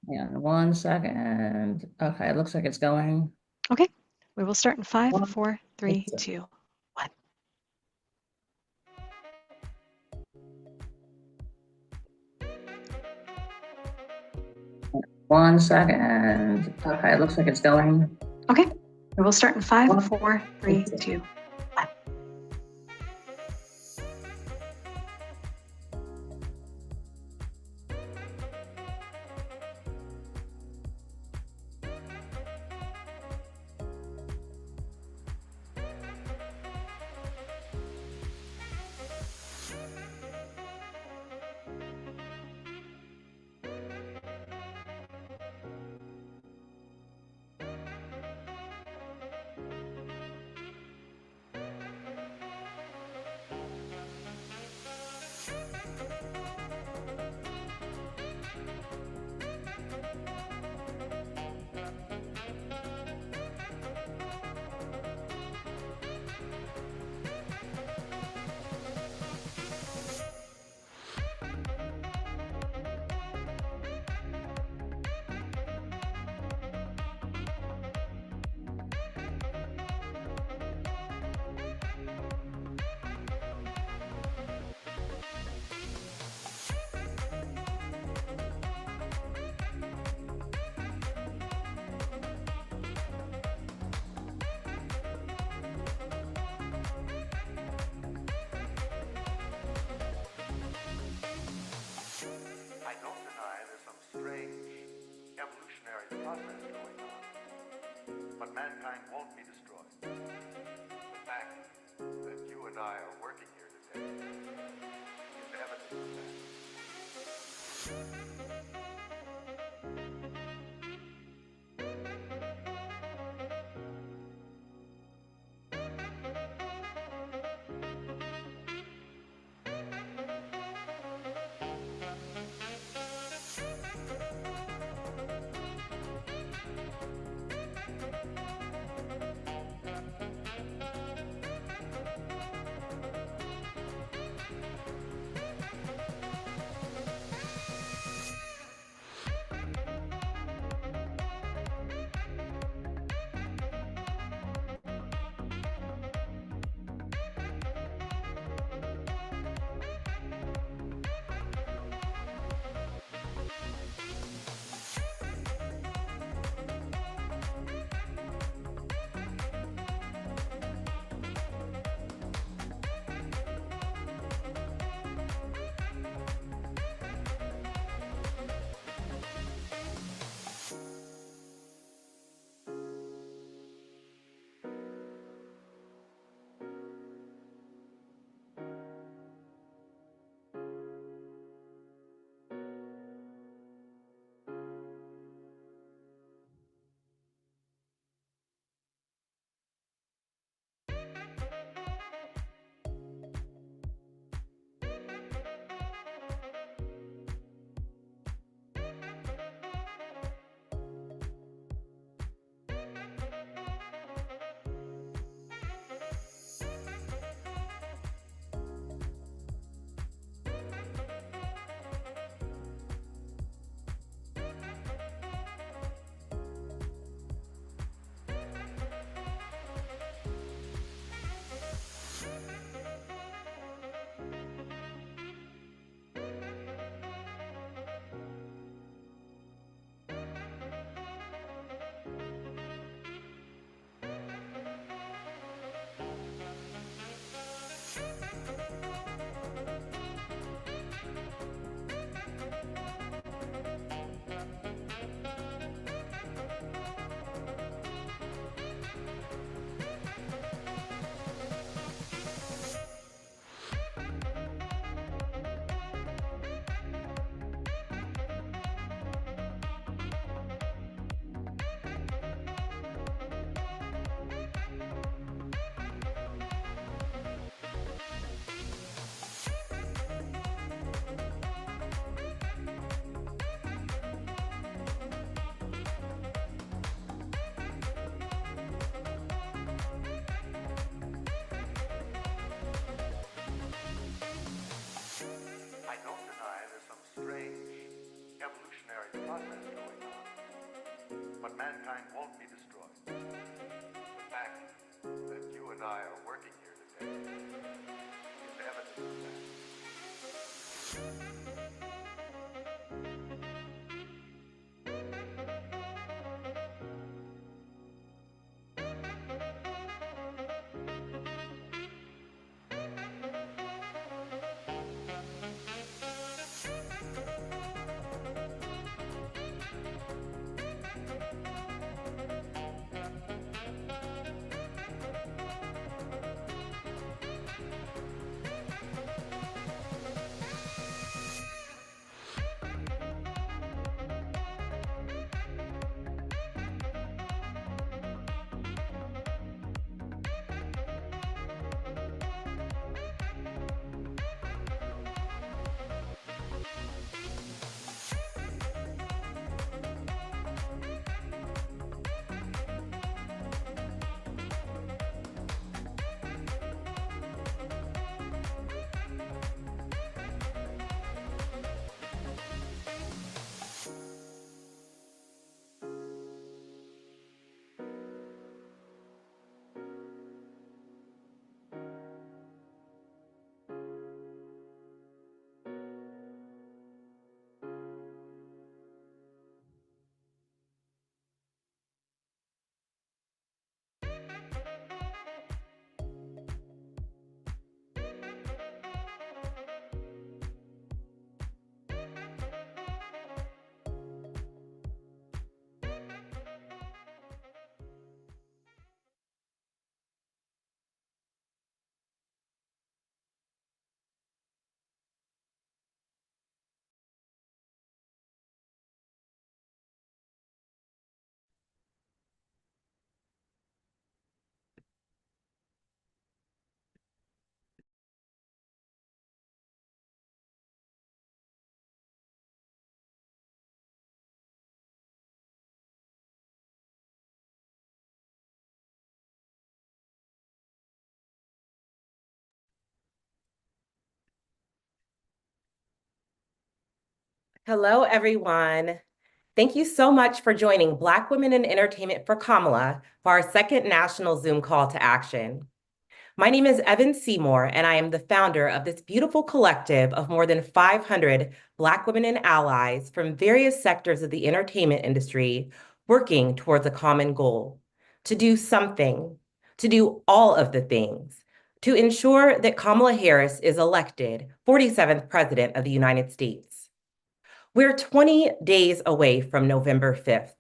Yeah, 1 second. Okay, it looks like it's going. Okay, we will start in 5, One, 4, 3, two. 2, 1. One second. Okay, it looks like it's going. Okay, we will start in 5, One, 4, 3, 2, 1. I don't deny there's some strange evolutionary process going on, but mankind won't be destroyed. The fact that you and I are working here today is evidence of that. but mankind won't be destroyed. The fact that you and I are working here today is evidence of that. Hello, everyone. Thank you so much for joining Black Women in Entertainment for Kamala for our second national Zoom call to action. My name is Evan Seymour, and I am the founder of this beautiful collective of more than 500 Black women and allies from various sectors of the entertainment industry working towards a common goal: to do something, to do all of the things, to ensure that Kamala Harris is elected 47th President of the United States. We're 20 days away from November 5th.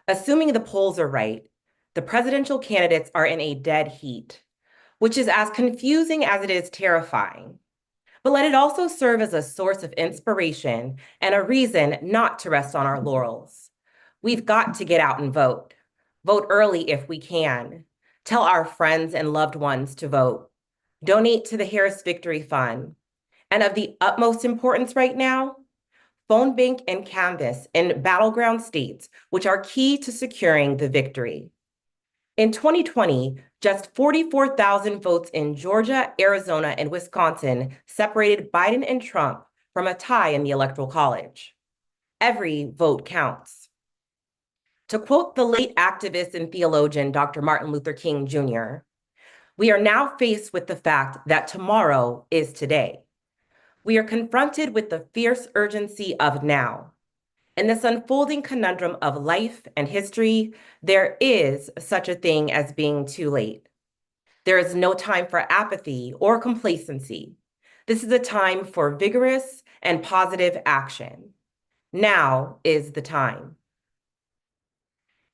Assuming the polls are right, the presidential candidates are in a dead heat, which is as confusing as it is terrifying. But let it also serve as a source of inspiration and a reason not to rest on our laurels. We've got to get out and vote. Vote early if we can. Tell our friends and loved ones to vote. Donate to the Harris Victory Fund. And of the utmost importance right now, phone bank and canvass in battleground states, which are key to securing the victory. In 2020, just 44,000 votes in Georgia, Arizona, and Wisconsin separated Biden and Trump from a tie in the Electoral College. Every vote counts. To quote the late activist and theologian, Dr. Martin Luther King Jr., we are now faced with the fact that tomorrow is today. We are confronted with the fierce urgency of now. In this unfolding conundrum of life and history, there is such a thing as being too late. There is no time for apathy or complacency. This is a time for vigorous and positive action. Now is the time.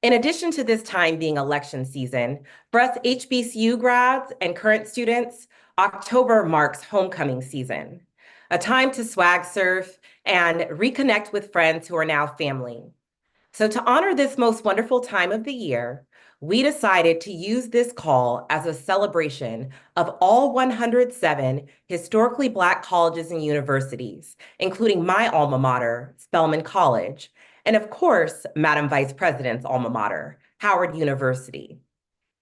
In addition to this time being election season, for us HBCU grads and current students, October marks homecoming season, a time to swag surf and reconnect with friends who are now family. So to honor this most wonderful time of the year, we decided to use this call as a celebration of all 107 historically Black colleges and universities, including my alma mater, Spelman College, and of course, Madam Vice President's alma mater, Howard University.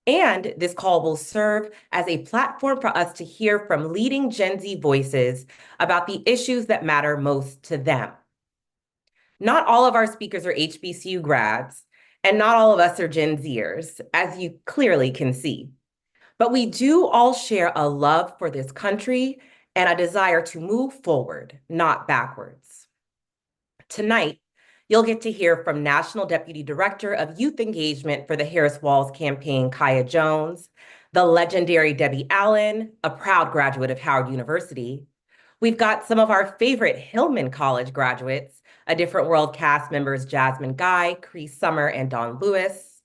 And this call will serve as a platform for us to hear from leading Gen Z voices about the issues that matter most to them. Not all of our speakers are HBCU grads, And not all of us are Gen Zers, as you clearly can see. But we do all share a love for this country and a desire to move forward, not backwards. Tonight, you'll get to hear from National Deputy Director of Youth Engagement for the Harris Walls campaign, Kaya Jones, the legendary Debbie Allen, a proud graduate of Howard University. We've got some of our favorite Hillman College graduates, A Different World cast members Jasmine Guy, Cree Summer, and Dawnn Lewis.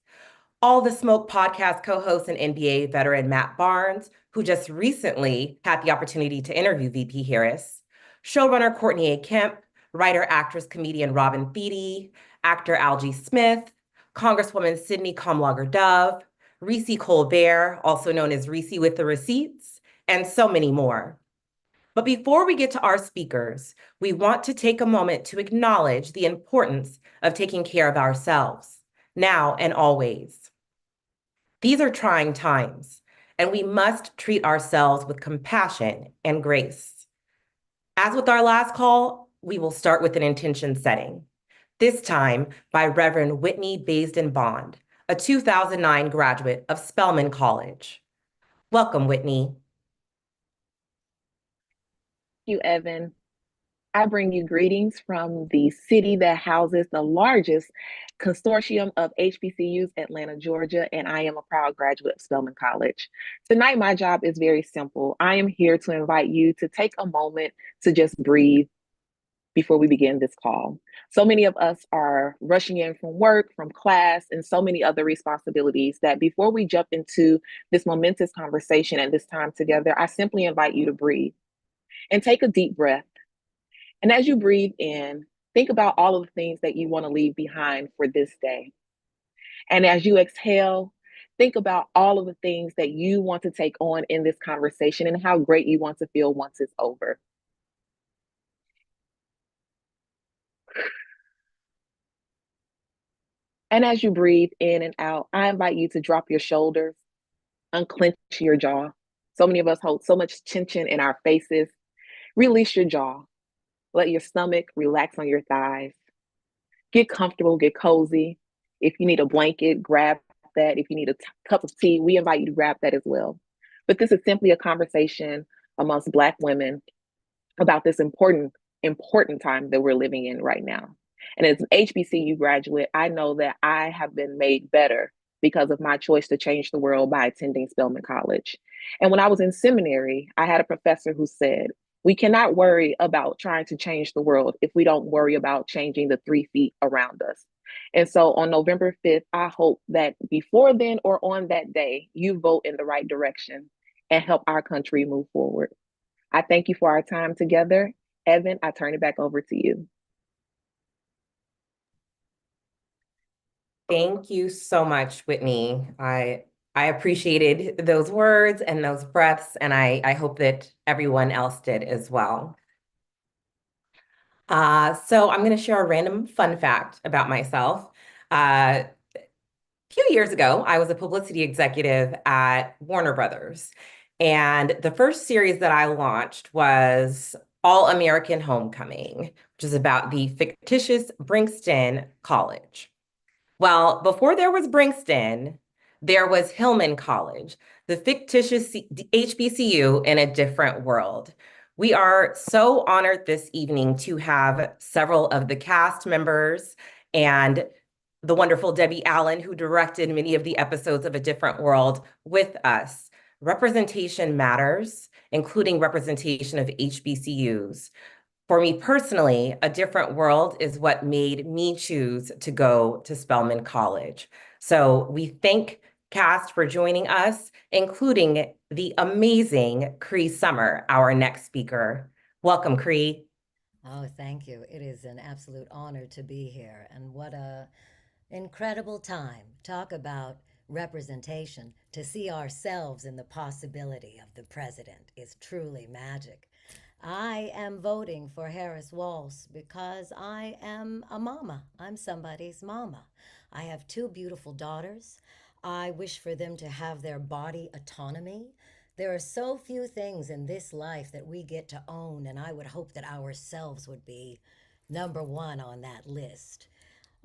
All the Smoke podcast co-host and NBA veteran Matt Barnes, who just recently had the opportunity to interview VP Harris. Showrunner Courtney A. Kemp, writer, actress, comedian Robin Thede, actor Algee Smith, Congresswoman Sydney Kamala-Dove, Reecie Colbert, also known as Reecie with the Receipts, and so many more. But before we get to our speakers, we want to take a moment to acknowledge the importance of taking care of ourselves, now and always. These are trying times, and we must treat ourselves with compassion and grace. As with our last call, we will start with an intention setting, this time by Reverend Whitney Baisden Bond, a 2009 graduate of Spelman College. Welcome, Whitney. You, Evan. I bring you greetings from the city that houses the largest consortium of HBCUs, Atlanta, Georgia, and I am a proud graduate of Spelman College. Tonight, my job is very simple. I am here to invite you to take a moment to just breathe before we begin this call. So many of us are rushing in from work, from class, and so many other responsibilities that before we jump into this momentous conversation and this time together, I simply invite you to breathe and take a deep breath. And as you breathe in, think about all of the things that you want to leave behind for this day. And as you exhale, think about all of the things that you want to take on in this conversation and how great you want to feel once it's over. And as you breathe in and out, I invite you to drop your shoulders, unclench your jaw. So many of us hold so much tension in our faces. Release your jaw. Let your stomach relax on your thighs. Get comfortable, get cozy. If you need a blanket, grab that. If you need a cup of tea, we invite you to grab that as well. But this is simply a conversation amongst Black women about this important time that we're living in right now. And as an HBCU graduate, I know that I have been made better because of my choice to change the world by attending Spelman College. And when I was in seminary, I had a professor who said, we cannot worry about trying to change the world if we don't worry about changing the 3 feet around us. And so on November 5th, I hope that before then or on that day, you vote in the right direction and help our country move forward. I thank you for our time together. Evan, I turn it back over to you. Thank you so much, Whitney. I appreciated those words and those breaths, and I hope that everyone else did as well. So I'm going to share a random fun fact about myself. A few years ago, I was a publicity executive at Warner Brothers, and the first series that I launched was All American Homecoming, which is about the fictitious Brinkston College. Well, before there was Brinkston, there was Hillman College, the fictitious HBCU in a different world. We are so honored this evening to have several of the cast members and the wonderful Debbie Allen, who directed many of the episodes of A Different World, with us. Representation matters, including representation of HBCUs. For me personally, A Different World is what made me choose to go to Spelman College. So we thank cast for joining us, including the amazing Cree Summer, our next speaker. Welcome, Cree. Oh, thank you. It is an absolute honor to be here. And what a incredible time. Talk about representation. To see ourselves in the possibility of the president is truly magic. I am voting for Harris Walls because I am a mama. I'm somebody's mama. I have 2 beautiful daughters. I wish for them to have their body autonomy. There are so few things in this life that we get to own, and I would hope that ourselves would be number 1 on that list.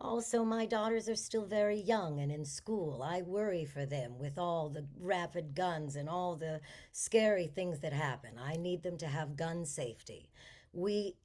Also, my daughters are still very young and in school. I worry for them with all the rapid guns and all the scary things that happen. I need them to have gun safety. We,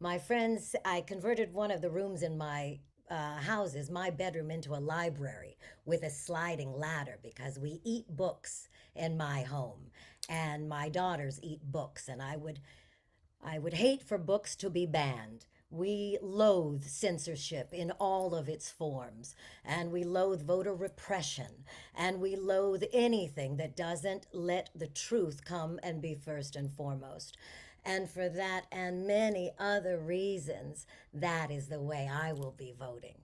my friends, I converted one of the rooms in my houses, my bedroom, into a library with a sliding ladder because we eat books in my home, and my daughters eat books, and I would hate for books to be banned. We loathe censorship in all of its forms, and we loathe voter repression, and we loathe anything that doesn't let the truth come and be first and foremost. And for that and many other reasons, that is the way I will be voting.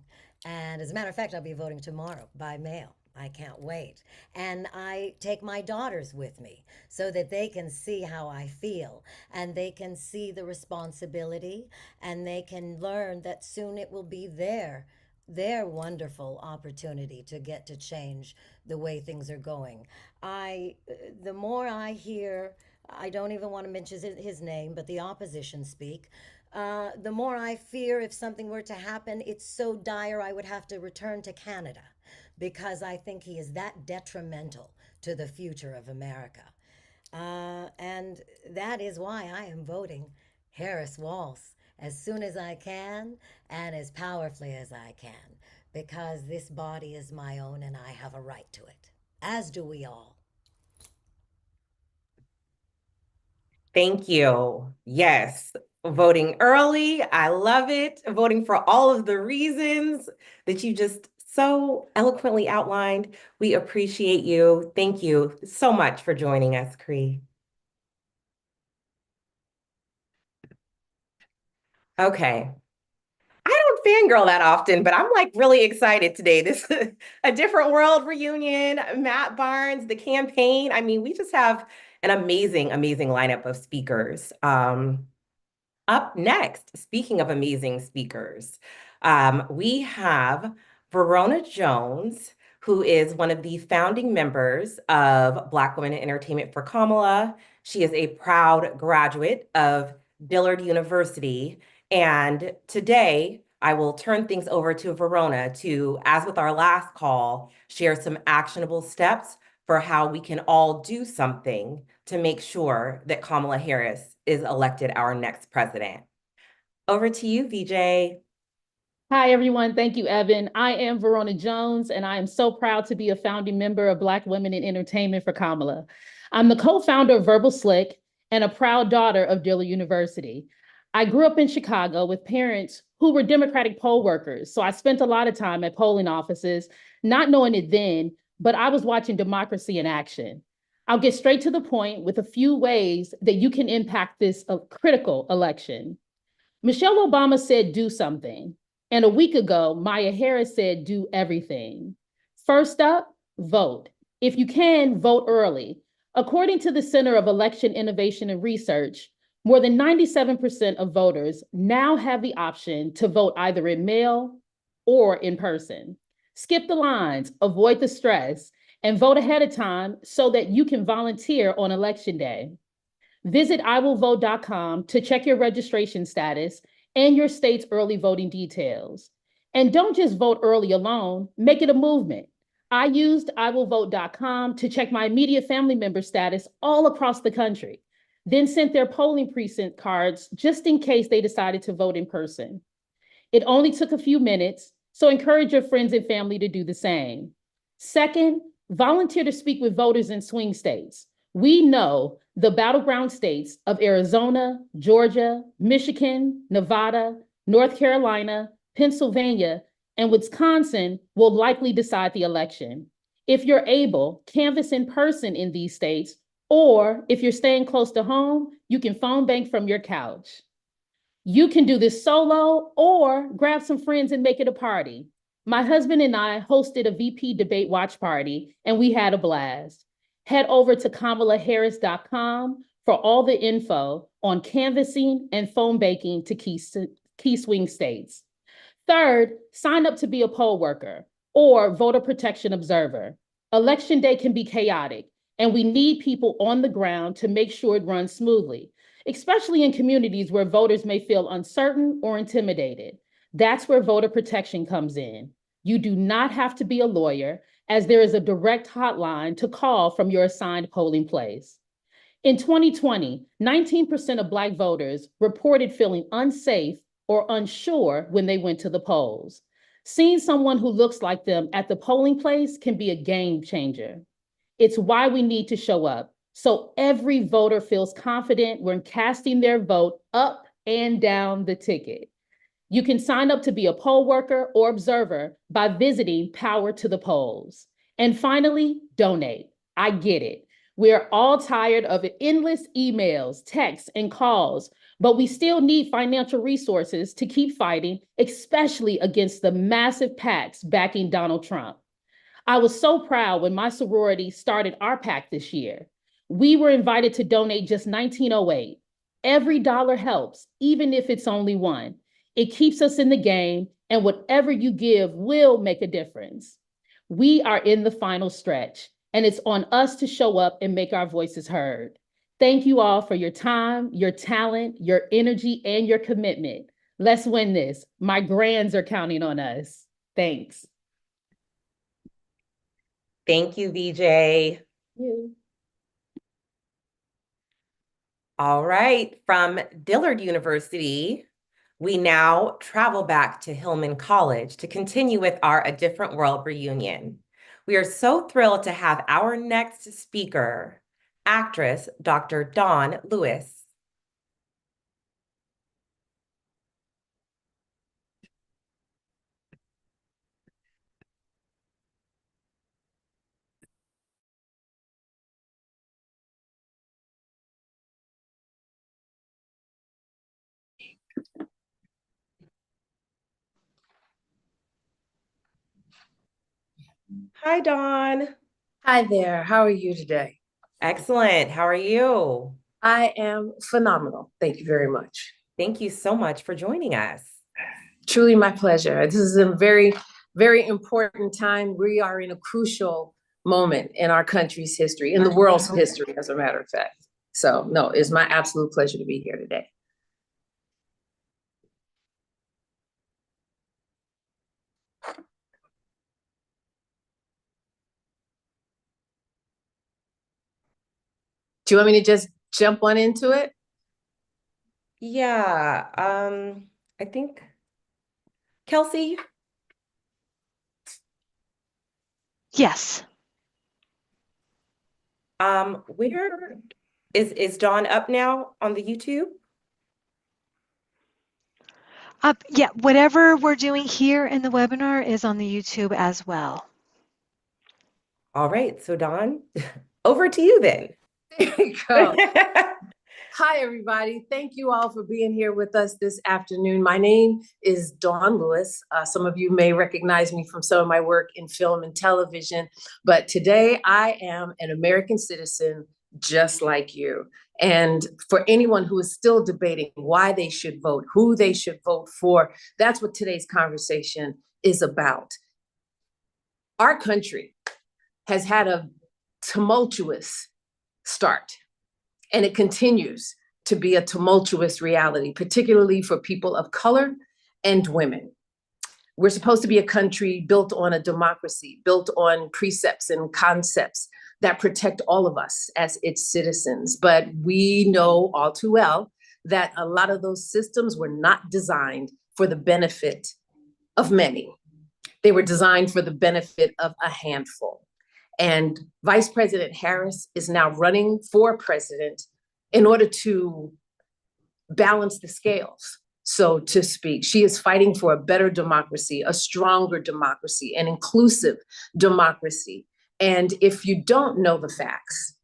And as a matter of fact, I'll be voting tomorrow by mail. I can't wait. And I take my daughters with me so that they can see how I feel and they can see the responsibility and they can learn that soon it will be their wonderful opportunity to get to change the way things are going. The more I hear, I don't even want to mention his name, but the opposition speak. The more I fear if something were to happen, it's so dire I would have to return to Canada because I think he is that detrimental to the future of America. And that is why I am voting Harris Walsh as soon as I can and as powerfully as I can, because this body is my own and I have a right to it, as do we all. Thank you. Yes, voting early. I love it. Voting for all of the reasons that you just so eloquently outlined. We appreciate you. Thank you so much for joining us, Cree. Okay. I don't fangirl that often, but I'm like really excited today. This is a different world reunion, Matt Barnes, the campaign. I mean, we just have an amazing, amazing lineup of speakers. Up next, speaking of amazing speakers, we have Verona Jones, who is one of the founding members of Black Women in Entertainment for Kamala. She is a proud graduate of Dillard University. And today, I will turn things over to Verona to, as with our last call, share some actionable steps for how we can all do something to make sure that Kamala Harris is elected our next president. Over to you, VJ. Hi, everyone. Thank you, Evan. I am Verona Jones, and I am so proud to be a founding member of Black Women in Entertainment for Kamala. I'm the co-founder of Verbal Slick and a proud daughter of Dillard University. I grew up in Chicago with parents who were Democratic poll workers, so I spent a lot of time at polling offices, not knowing it then, but I was watching democracy in action. I'll get straight to the point with a few ways that you can impact this critical election. Michelle Obama said, do something. And a week ago, Maya Harris said, do everything. First up, vote. If you can, vote early. According to the Center of Election Innovation and Research, more than 97% of voters now have the option to vote either in mail or in person. Skip the lines, avoid the stress, and vote ahead of time so that you can volunteer on Election Day. Visit iwillvote.com to check your registration status and your state's early voting details. And don't just vote early alone, make it a movement. I used iwillvote.com to check my immediate family member status all across the country, then sent their polling precinct cards just in case they decided to vote in person. It only took a few minutes, so encourage your friends and family to do the same. Second, volunteer to speak with voters in swing states. We know the battleground states of Arizona, Georgia, Michigan, Nevada, North Carolina, Pennsylvania, and Wisconsin will likely decide the election. If you're able, canvass in person in these states, or if you're staying close to home, you can phone bank from your couch. You can do this solo or grab some friends and make it a party. My husband and I hosted a VP debate watch party, and we had a blast. Head over to KamalaHarris.com for all the info on canvassing and phone banking to key swing states. Third, sign up to be a poll worker or voter protection observer. Election day can be chaotic, and we need people on the ground to make sure it runs smoothly, especially in communities where voters may feel uncertain or intimidated. That's where voter protection comes in. You do not have to be a lawyer, as there is a direct hotline to call from your assigned polling place. In 2020, 19% of Black voters reported feeling unsafe or unsure when they went to the polls. Seeing someone who looks like them at the polling place can be a game changer. It's why we need to show up, so every voter feels confident when casting their vote up and down the ticket. You can sign up to be a poll worker or observer by visiting Power to the Polls. And finally, donate. I get it. We're all tired of endless emails, texts, and calls, but we still need financial resources to keep fighting, especially against the massive PACs backing Donald Trump. I was so proud when my sorority started our PAC this year. We were invited to donate just $19.08. Every dollar helps, even if it's only one. It keeps us in the game, and whatever you give will make a difference. We are in the final stretch, and it's on us to show up and make our voices heard. Thank you all for your time, your talent, your energy, and your commitment. Let's win this. My grands are counting on us. Thanks. Thank you, VJ. You. All right, from Dillard University, we now travel back to Hillman College to continue with our A Different World reunion. We are so thrilled to have our next speaker, actress Dr. Dawnn Lewis. Hi, Dawnn. Hi there. How are you today? Excellent. How are you? I am phenomenal. Thank you very much. Thank you so much for joining us. Truly my pleasure. This is a very, very important time. We are in a crucial moment in our country's history, in the world's history, as a matter of fact. So, no, it's my absolute pleasure to be here today. Do you want me to just jump on into it? Yeah, I think, Kelsey? Yes. Where is Dawnn up now on the YouTube? Yeah, whatever we're doing here in the webinar is on the YouTube as well. All right, so Dawnn, over to you then. There you go. Hi, everybody. Thank you all for being here with us this afternoon. My name is Dawnn Lewis. Some of you may recognize me from some of my work in film and television, but today I am an American citizen just like you. And for anyone who is still debating why they should vote, who they should vote for, that's what today's conversation is about. Our country has had a tumultuous start. And it continues to be a tumultuous reality, particularly for people of color and women. We're supposed to be a country built on a democracy, built on precepts and concepts that protect all of us as its citizens. But we know all too well that a lot of those systems were not designed for the benefit of many. They were designed for the benefit of a handful. And Vice President Harris is now running for president in order to balance the scales, so to speak. She is fighting for a better democracy, a stronger democracy, an inclusive democracy. And if you don't know the facts,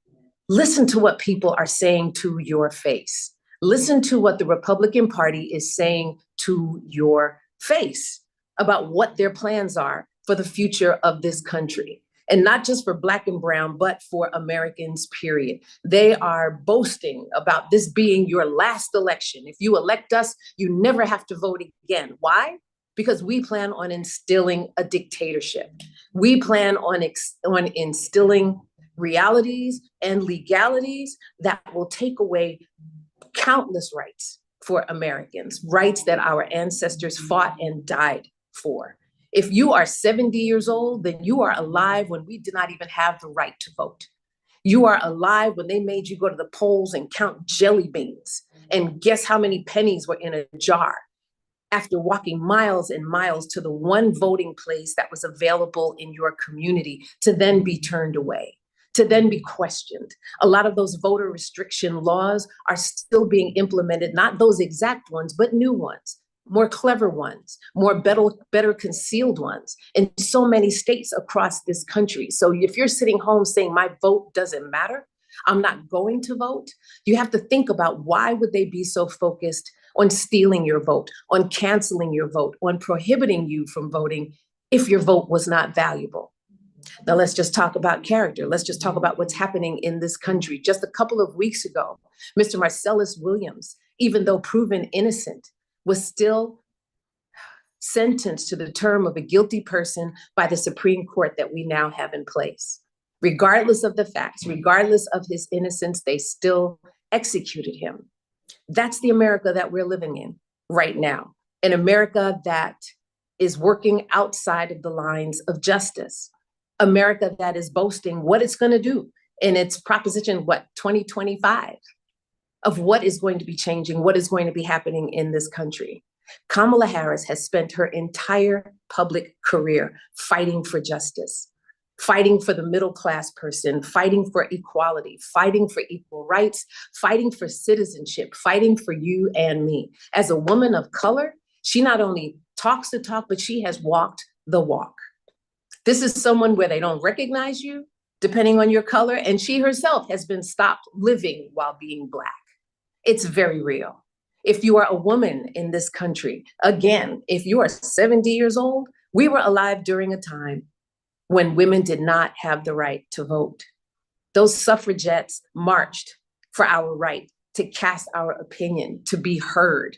listen to what people are saying to your face. Listen to what the Republican Party is saying to your face about what their plans are for the future of this country. And not just for Black and brown, but for Americans, period. They are boasting about this being your last election. If you elect us, you never have to vote again. Why? Because we plan on instilling a dictatorship. We plan on instilling realities and legalities that will take away countless rights for Americans, rights that our ancestors fought and died for. If you are 70 years old, then you are alive when we did not even have the right to vote. You are alive when they made you go to the polls and count jelly beans and guess how many pennies were in a jar after walking miles and miles to the one voting place that was available in your community to then be turned away, to then be questioned. A lot of those voter restriction laws are still being implemented, not those exact ones, but new ones, more clever ones, more better concealed ones in so many states across this country. So if you're sitting home saying my vote doesn't matter, I'm not going to vote, you have to think about why would they be so focused on stealing your vote, on canceling your vote, on prohibiting you from voting if your vote was not valuable. Now let's just talk about character. Let's just talk about what's happening in this country. Just a couple of weeks ago, Mr. Marcellus Williams, even though proven innocent, was still sentenced to the term of a guilty person by the Supreme Court that we now have in place. Regardless of the facts, regardless of his innocence, they still executed him. That's the America that we're living in right now, an America that is working outside of the lines of justice, America that is boasting what it's going to do in its Proposition, 2025, of what is going to be changing, what is going to be happening in this country. Kamala Harris has spent her entire public career fighting for justice, fighting for the middle-class person, fighting for equality, fighting for equal rights, fighting for citizenship, fighting for you and me. As a woman of color, she not only talks the talk, but she has walked the walk. This is someone where they don't recognize you, depending on your color, and she herself has been stopped living while being Black. It's very real. If you are a woman in this country, again, if you are 70 years old, we were alive during a time when women did not have the right to vote. Those suffragettes marched for our right to cast our opinion, to be heard.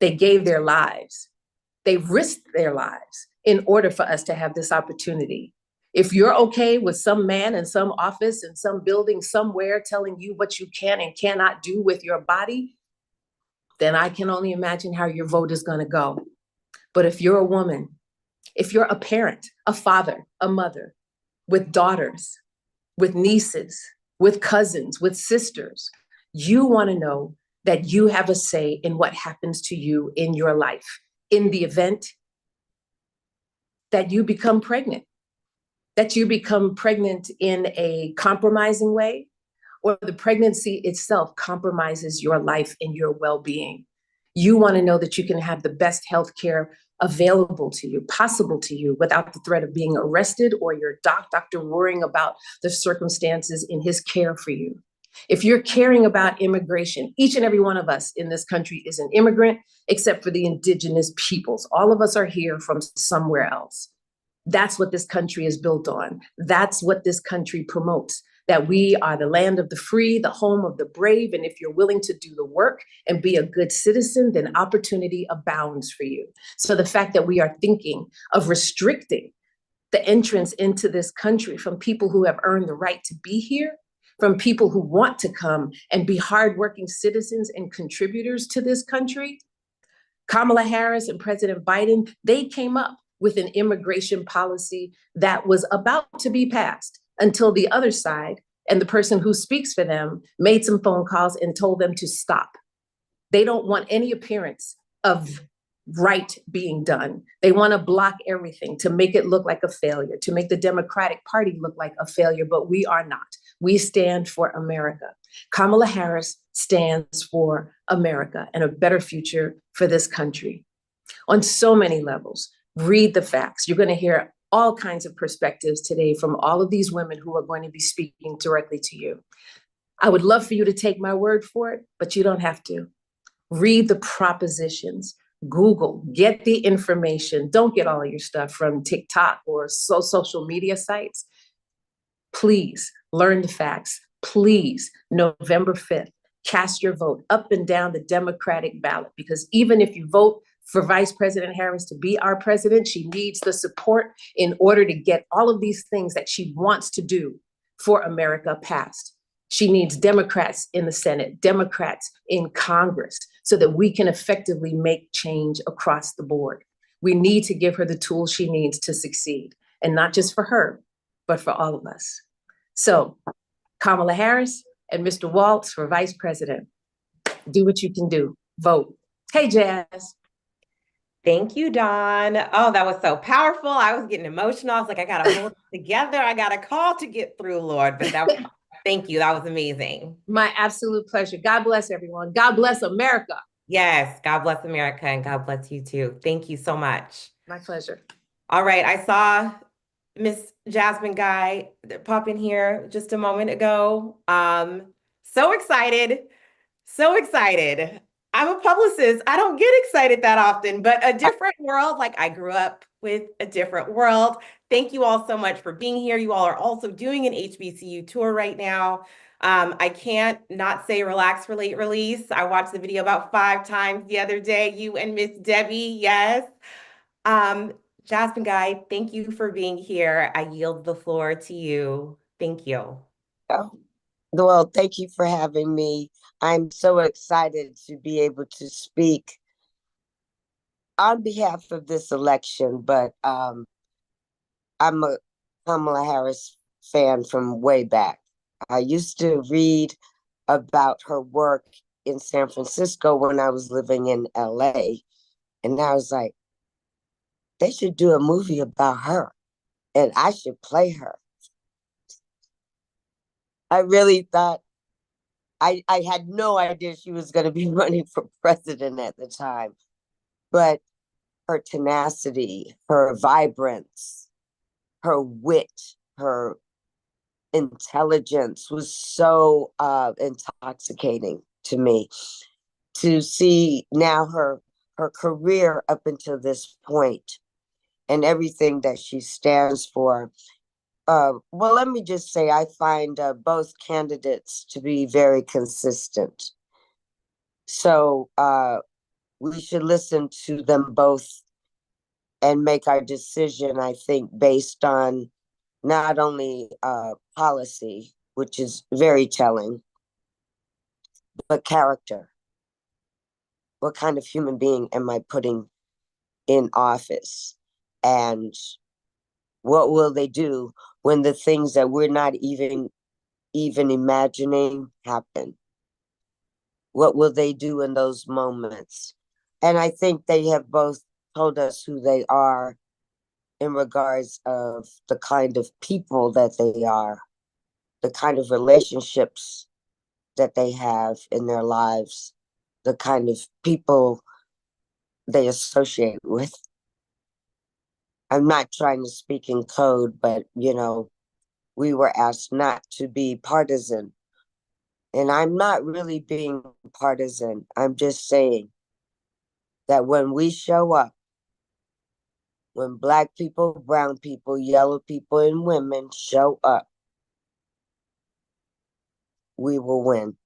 They gave their lives. They risked their lives in order for us to have this opportunity. If you're okay with some man in some office in some building somewhere telling you what you can and cannot do with your body, then I can only imagine how your vote is going to go. But if you're a woman, if you're a parent, a father, a mother, with daughters, with nieces, with cousins, with sisters, you want to know that you have a say in what happens to you in your life, in the event that you become pregnant, in a compromising way, or the pregnancy itself compromises your life and your well-being. You want to know that you can have the best health care available to you, possible to you, without the threat of being arrested or your doctor worrying about the circumstances in his care for you. If you're caring about immigration, each and every one of us in this country is an immigrant, except for the indigenous peoples. All of us are here from somewhere else. That's what this country is built on. That's what this country promotes, that we are the land of the free, the home of the brave. And if you're willing to do the work and be a good citizen, then opportunity abounds for you. So the fact that we are thinking of restricting the entrance into this country from people who have earned the right to be here, from people who want to come and be hardworking citizens and contributors to this country, Kamala Harris and President Biden, they came up with an immigration policy that was about to be passed until the other side and the person who speaks for them made some phone calls and told them to stop. They don't want any appearance of right being done. They want to block everything to make it look like a failure, to make the Democratic Party look like a failure, but we are not. We stand for America. Kamala Harris stands for America and a better future for this country. On so many levels, read the facts. You're going to hear all kinds of perspectives today from all of these women who are going to be speaking directly to you. I would love for you to take my word for it, but you don't have to. Read the propositions, Google, get the information. Don't get all of your stuff from TikTok or social media sites. Please learn the facts. Please, November 5th, cast your vote up and down the Democratic ballot, because even if you vote for Vice President Harris to be our president, she needs the support in order to get all of these things that she wants to do for America passed. She needs Democrats in the Senate, Democrats in Congress, so that we can effectively make change across the board. We need to give her the tools she needs to succeed, and not just for her, but for all of us. So, Kamala Harris and Mr. Waltz for Vice President. Do what you can do. Vote. Hey, Jazz. Thank you, Dawn. Oh, that was so powerful. I was getting emotional. I was like, I got to hold it together. I got a call to get through, Lord. But that was, thank you. That was amazing. My absolute pleasure. God bless everyone. God bless America. Yes. God bless America and God bless you too. Thank you so much. My pleasure. All right. I saw Miss Jasmine Guy pop in here just a moment ago. So excited. So excited. I'm a publicist. I don't get excited that often, but a different world. Like, I grew up with a different world. Thank you all so much for being here. You all are also doing an HBCU tour right now. I can't not say relax, relate, release. I watched the video about 5 times the other day. You and Miss Debbie, yes. Jasmine Guy, thank you for being here. I yield the floor to you. Thank you. Oh, well, thank you for having me. I'm so excited to be able to speak on behalf of this election, but I'm a Kamala Harris fan from way back. I used to read about her work in San Francisco when I was living in LA, and I was like, they should do a movie about her, and I should play her. I really thought, I had no idea she was going to be running for president at the time, but her tenacity, her vibrance, her wit, her intelligence was so intoxicating to me. To see now her career up until this point and everything that she stands for. Well, let me just say, I find both candidates to be very consistent. So we should listen to them both and make our decision, I think, based on not only policy, which is very telling, but character. What kind of human being am I putting in office? And what will they do when the things that we're not even imagining happen? What will they do in those moments? And I think they have both told us who they are in regards of the kind of people that they are, the kind of relationships that they have in their lives, the kind of people they associate with. I'm not trying to speak in code, but, we were asked not to be partisan. And I'm not really being partisan. I'm just saying that when we show up, when Black people, brown people, yellow people, and women show up, we will win.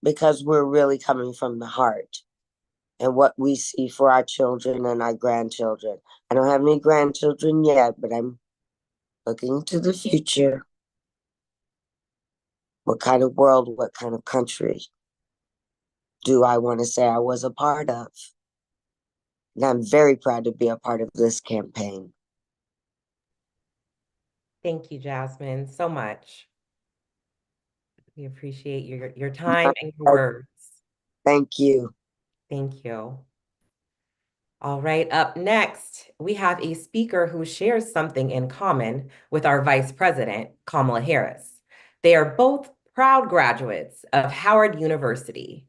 Because we're really coming from the heart and what we see for our children and our grandchildren. I don't have any grandchildren yet, but I'm looking to the future. What kind of world, what kind of country do I want to say I was a part of? And I'm very proud to be a part of this campaign. Thank you, Jasmine, so much. We appreciate your time and your words. Thank you. Thank you. All right, up next, we have a speaker who shares something in common with our Vice President, Kamala Harris. They are both proud graduates of Howard University.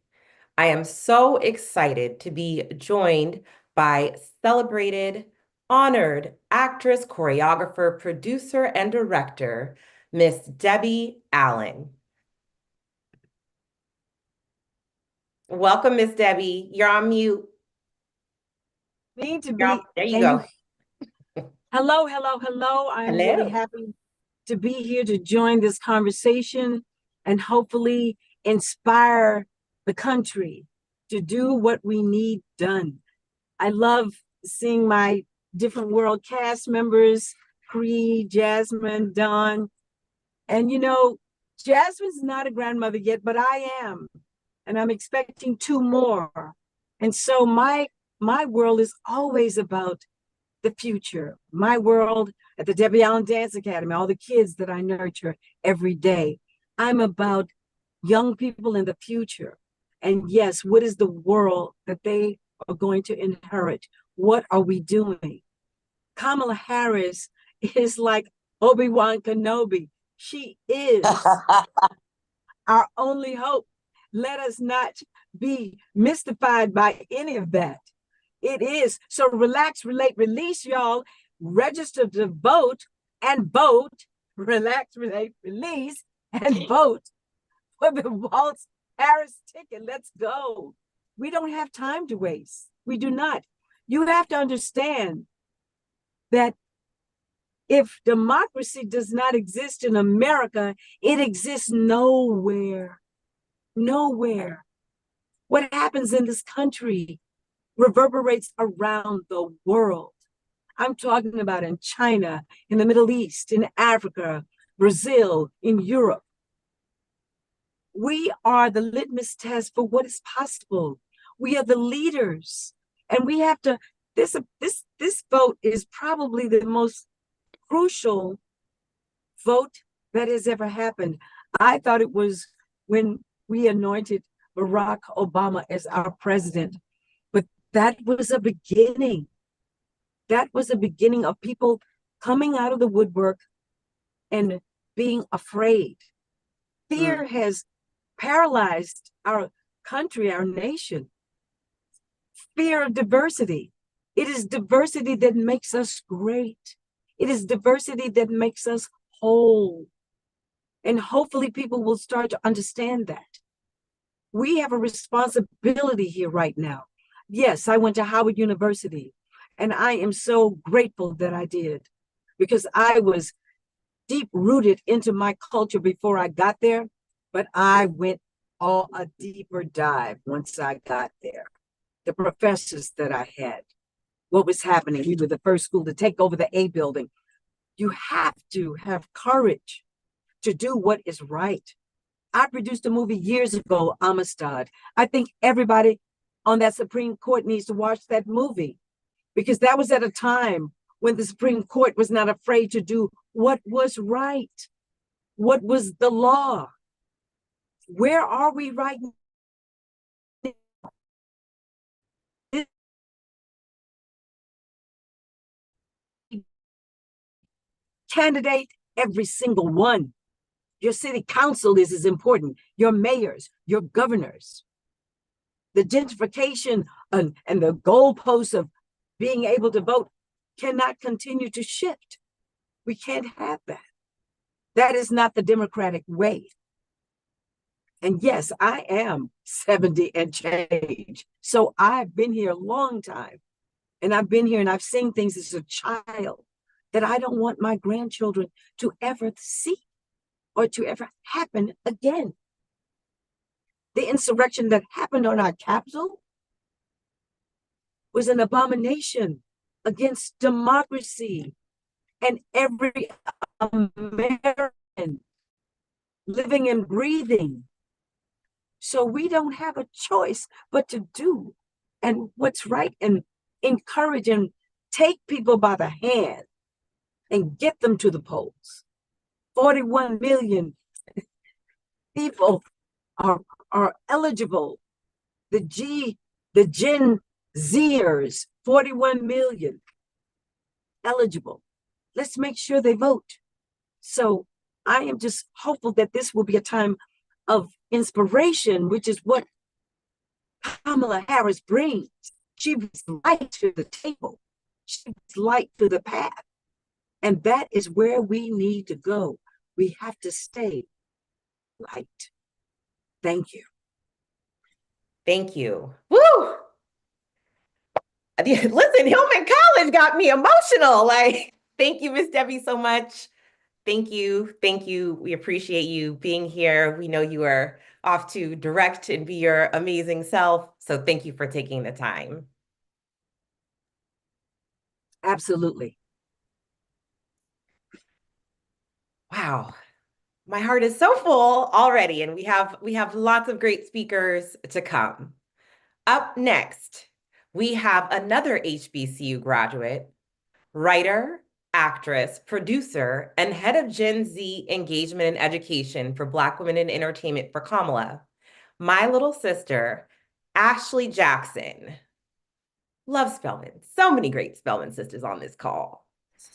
I am so excited to be joined by celebrated, honored actress, choreographer, producer, and director, Miss Debbie Allen. Welcome, Miss Debbie. You're on mute. Need to be. There you go. Hello, hello, hello. I'm really happy to be here to join this conversation and hopefully inspire the country to do what we need done. I love seeing my different world cast members, Cree, Jasmine, Dawnn. And Jasmine's not a grandmother yet, but I am. and I'm expecting 2 more. And so my world is always about the future. My world at the Debbie Allen Dance Academy, all the kids that I nurture every day. I'm about young people in the future. And yes, what is the world that they are going to inherit? What are we doing? Kamala Harris is like Obi-Wan Kenobi. She is our only hope. Let us not be mystified by any of that. It is. So relax, relate, release, y'all. Register to vote and vote. Relax, relate, release, and vote for the Waltz Harris ticket. Let's go. We don't have time to waste. We do not. You have to understand that if democracy does not exist in America, it exists nowhere. Nowhere. What happens in this country reverberates around the world. I'm talking about in China, in the Middle East, in Africa, Brazil, in Europe. We are the litmus test for what is possible. We are the leaders, and we have to. This vote is probably the most crucial vote that has ever happened. I thought it was when we anointed Barack Obama as our president, but that was a beginning. That was a beginning of people coming out of the woodwork and being afraid. Fear has paralyzed our country, our nation. Fear of diversity. It is diversity that makes us great. It is diversity that makes us whole. And hopefully people will start to understand that. We have a responsibility here right now. Yes, I went to Howard University, and I am so grateful that I did, because I was deep rooted into my culture before I got there, but I went a deeper dive once I got there. The professors that I had, what was happening. We were the first school to take over the A building. You have to have courage to do what is right. I produced a movie years ago, Amistad. I think everybody on that Supreme Court needs to watch that movie, because that was at a time when the Supreme Court was not afraid to do what was right, what was the law. Where are we right now? Candidate, every single one. Your city council is as important. Your mayors, your governors. The gentrification and the goalposts of being able to vote cannot continue to shift. We can't have that. That is not the democratic way. And yes, I am 70 and change. So I've been here a long time. And I've been here and I've seen things as a child that I don't want my grandchildren to ever see or to ever happen again. The insurrection that happened on our Capitol was an abomination against democracy and every American living and breathing. So we don't have a choice but to do and what's right, and encourage and take people by the hand and get them to the polls. 41 million people are eligible. The Gen Zers, 41 million eligible. Let's make sure they vote. So I am just hopeful that this will be a time of inspiration, which is what Kamala Harris brings. She brings light to the table. She brings light to the path. And that is where we need to go. We have to stay light. Thank you. Thank you. Woo! Listen, Hillman College got me emotional. Like, thank you, Miss Debbie, so much. Thank you. Thank you. We appreciate you being here. We know you are off to direct and be your amazing self. So thank you for taking the time. Absolutely. Wow. My heart is so full already, and we have lots of great speakers to come. Up next, we have another HBCU graduate, writer, actress, producer, and head of Gen Z engagement and education for Black Women in Entertainment for Kamala, my little sister, Ashley Jackson. Love Spelman. So many great Spelman sisters on this call.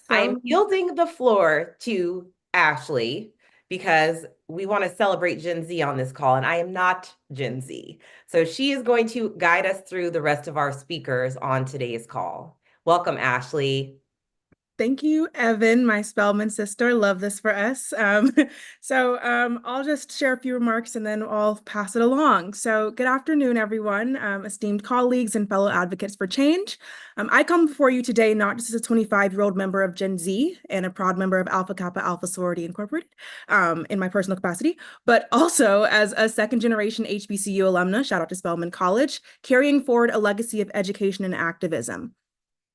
I'm yielding the floor to Ashley because we want to celebrate Gen Z on this call, and I am not Gen Z. So she is going to guide us through the rest of our speakers on today's call. Welcome, Ashley. Thank you, Evan, my Spelman sister. Love this for us. I'll just share a few remarks and then I'll pass it along. So good afternoon, everyone, esteemed colleagues and fellow advocates for change. I come before you today not just as a 25-year-old member of Gen Z and a proud member of Alpha Kappa Alpha Sorority Incorporated in my personal capacity, but also as a second-generation HBCU alumna, shout out to Spelman College, carrying forward a legacy of education and activism.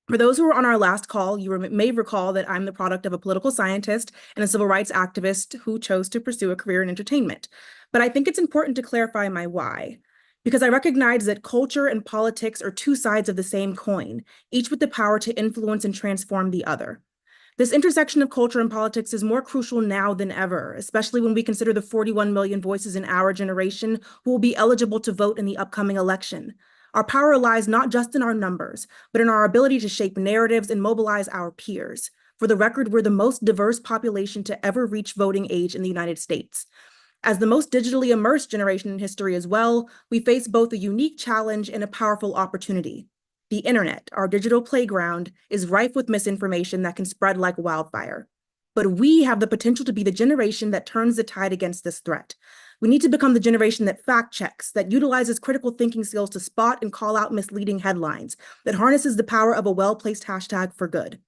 For those who were on our last call, you may recall that I'm the product of a political scientist and a civil rights activist who chose to pursue a career in entertainment. But I think it's important to clarify my why, because I recognize that culture and politics are two sides of the same coin, each with the power to influence and transform the other. This intersection of culture and politics is more crucial now than ever, especially when we consider the 41 million voices in our generation who will be eligible to vote in the upcoming election. Our power lies not just in our numbers, but in our ability to shape narratives and mobilize our peers. For the record, we're the most diverse population to ever reach voting age in the United States. As the most digitally immersed generation in history as well, we face both a unique challenge and a powerful opportunity. The internet, our digital playground, is rife with misinformation that can spread like wildfire. But we have the potential to be the generation that turns the tide against this threat. We need to become the generation that fact checks, that utilizes critical thinking skills to spot and call out misleading headlines, that harnesses the power of a well-placed hashtag for good.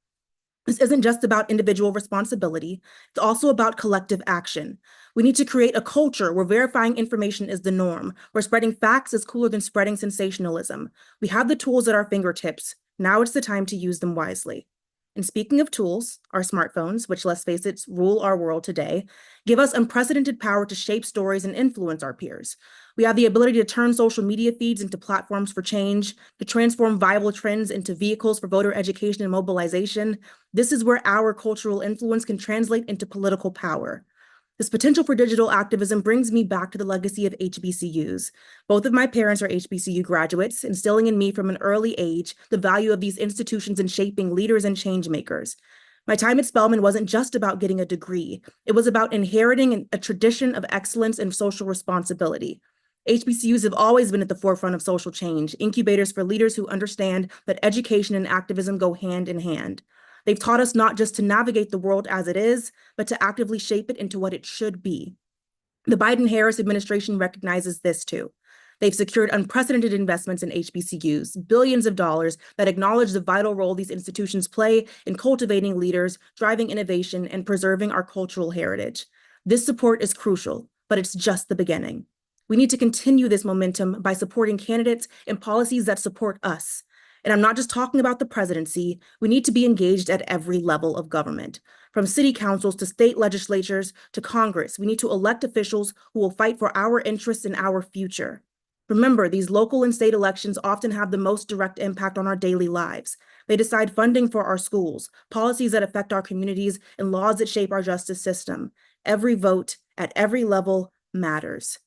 This isn't just about individual responsibility, it's also about collective action. We need to create a culture where verifying information is the norm, where spreading facts is cooler than spreading sensationalism. We have the tools at our fingertips. Now it's the time to use them wisely. And speaking of tools, our smartphones, which let's face it, rule our world today, give us unprecedented power to shape stories and influence our peers. We have the ability to turn social media feeds into platforms for change, to transform viable trends into vehicles for voter education and mobilization. This is where our cultural influence can translate into political power. This potential for digital activism brings me back to the legacy of HBCUs. Both of my parents are HBCU graduates, instilling in me from an early age the value of these institutions in shaping leaders and change makers. My time at Spelman wasn't just about getting a degree. It was about inheriting a tradition of excellence and social responsibility. HBCUs have always been at the forefront of social change, incubators for leaders who understand that education and activism go hand in hand. They've taught us not just to navigate the world as it is, but to actively shape it into what it should be. The Biden-Harris administration recognizes this too. They've secured unprecedented investments in HBCUs, billions of dollars that acknowledge the vital role these institutions play in cultivating leaders, driving innovation, and preserving our cultural heritage. This support is crucial, but it's just the beginning. We need to continue this momentum by supporting candidates and policies that support us. And I'm not just talking about the presidency. We need to be engaged at every level of government. From city councils to state legislatures to Congress, we need to elect officials who will fight for our interests and our future. Remember, these local and state elections often have the most direct impact on our daily lives. They decide funding for our schools, policies that affect our communities, and laws that shape our justice system. Every vote at every level matters.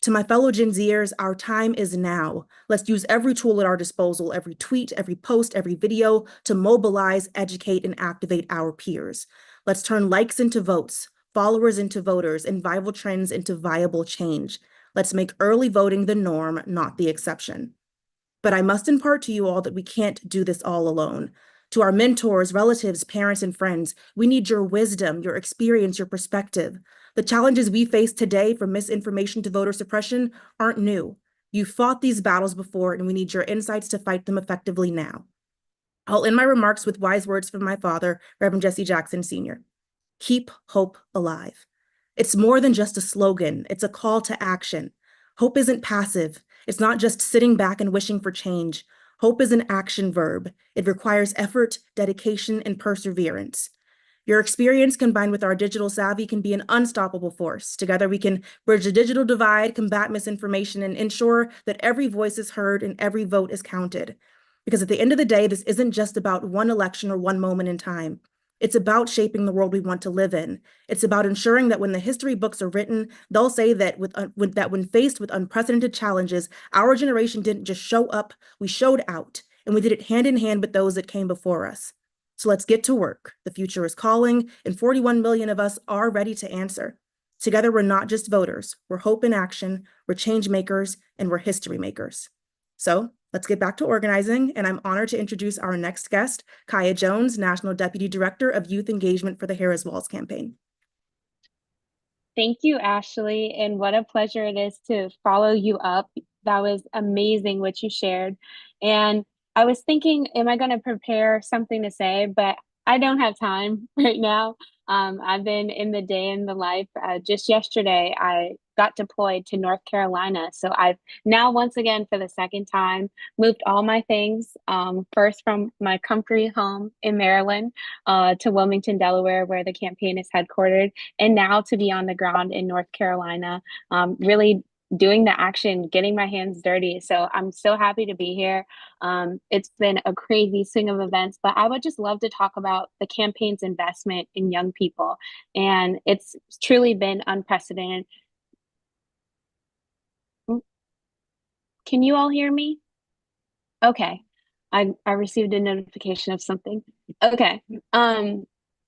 To my fellow Gen Zers, our time is now. Let's use every tool at our disposal, every tweet, every post, every video to mobilize, educate, and activate our peers. Let's turn likes into votes, followers into voters, and viral trends into viable change. Let's make early voting the norm, not the exception. But I must impart to you all that we can't do this all alone. To our mentors, relatives, parents, and friends, we need your wisdom, your experience, your perspective. The challenges we face today, from misinformation to voter suppression, aren't new. You've fought these battles before, and we need your insights to fight them effectively now. I'll end my remarks with wise words from my father, Reverend Jesse Jackson Sr. Keep hope alive. It's more than just a slogan. It's a call to action. Hope isn't passive. It's not just sitting back and wishing for change. Hope is an action verb. It requires effort, dedication, and perseverance. Your experience combined with our digital savvy can be an unstoppable force. Together, we can bridge the digital divide, combat misinformation, and ensure that every voice is heard and every vote is counted. Because at the end of the day, this isn't just about one election or one moment in time. It's about shaping the world we want to live in. It's about ensuring that when the history books are written, they'll say that when faced with unprecedented challenges, our generation didn't just show up, we showed out, and we did it hand in hand with those that came before us. So let's get to work. The future is calling, and 41 million of us are ready to answer. Together, we're not just voters, we're hope in action, we're change makers, and we're history makers. So let's get back to organizing, and I'm honored to introduce our next guest, Kaya Jones, National Deputy Director of Youth Engagement for the Harris Walls campaign. Thank you, Ashley, and what a pleasure it is to follow you up. That was amazing what you shared. And I was thinking, am I going to prepare something to say? But I don't have time right now. I've been in the day in the life. Just yesterday, I got deployed to North Carolina. So I've now, once again, for the second time, moved all my things, first from my comfy home in Maryland to Wilmington, Delaware, where the campaign is headquartered, and now to be on the ground in North Carolina, really doing the action, getting my hands dirty. So I'm so happy to be here. It's been a crazy swing of events, but I would just love to talk about the campaign's investment in young people. And it's truly been unprecedented. Can you all hear me? Okay. I received a notification of something. Okay.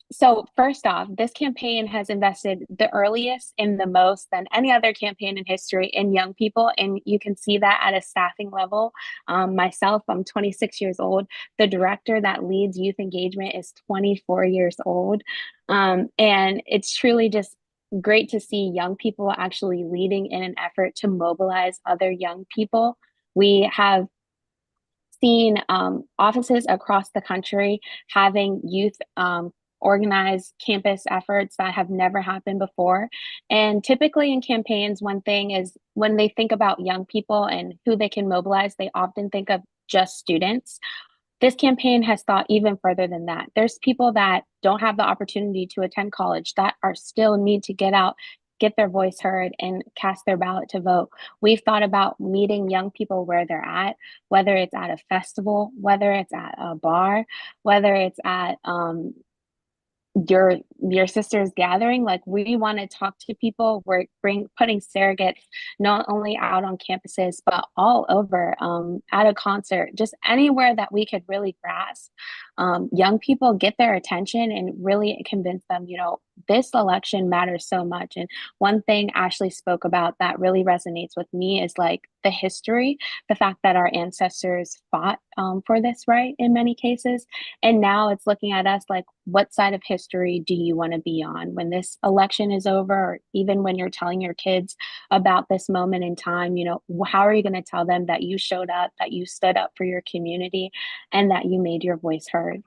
So first off, this campaign has invested the earliest and the most than any other campaign in history in young people. And you can see that at a staffing level. Myself, I'm 26 years old. The director that leads youth engagement is 24 years old. And it's truly just great to see young people actually leading in an effort to mobilize other young people. We have seen offices across the country having youth organize campus efforts that have never happened before. And typically in campaigns, one thing is when they think about young people and who they can mobilize, they often think of just students. This campaign has thought even further than that. There's people that don't have the opportunity to attend college that are still need to get out, get their voice heard, and cast their ballot to vote. We've thought about meeting young people where they're at, whether it's at a festival, whether it's at a bar, whether it's at your sister's gathering. Like, we want to talk to people. We're putting surrogates not only out on campuses but all over, at a concert, just anywhere that we could really grasp young people, get their attention, and really convince them, this election matters so much. And one thing Ashley spoke about that really resonates with me is like the history, the fact that our ancestors fought for this right in many cases. And now it's looking at us like, what side of history do you want to be on when this election is over, or even when you're telling your kids about this moment in time? How are you going to tell them that you showed up, that you stood up for your community, and that you made your voice heard?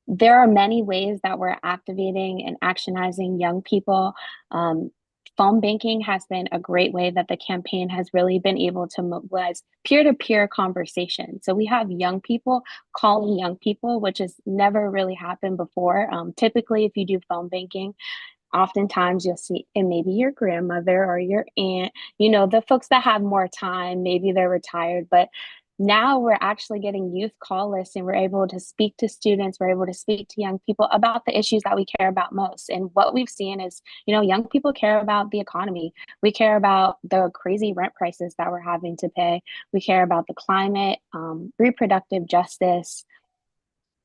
There are many ways that we're activating and actionizing young people. Phone banking has been a great way that the campaign has really been able to mobilize peer-to-peer conversation. So we have young people calling young people, which has never really happened before. Typically, if you do phone banking, oftentimes you'll see it may be your grandmother or your aunt, the folks that have more time, maybe they're retired, but now we're actually getting youth call lists, and we're able to speak to students, we're able to speak to young people about the issues that we care about most. And what we've seen is, young people care about the economy. We care about the crazy rent prices that we're having to pay. We care about the climate, reproductive justice,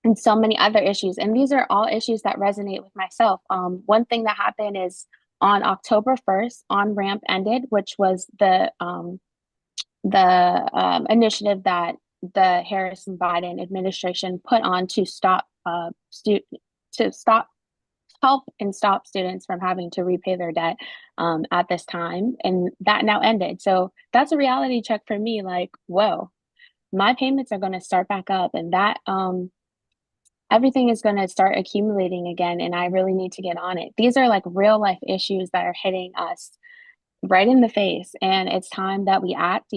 and so many other issues. And these are all issues that resonate with myself. One thing that happened is on October 1st, On-Ramp ended, which was the initiative that the Harris and Biden administration put on to help and stop students from having to repay their debt at this time. And that now ended. So that's a reality check for me. Like, whoa, my payments are going to start back up, and that everything is going to start accumulating again. And I really need to get on it. These are like real life issues that are hitting us right in the face, and it's time that we act.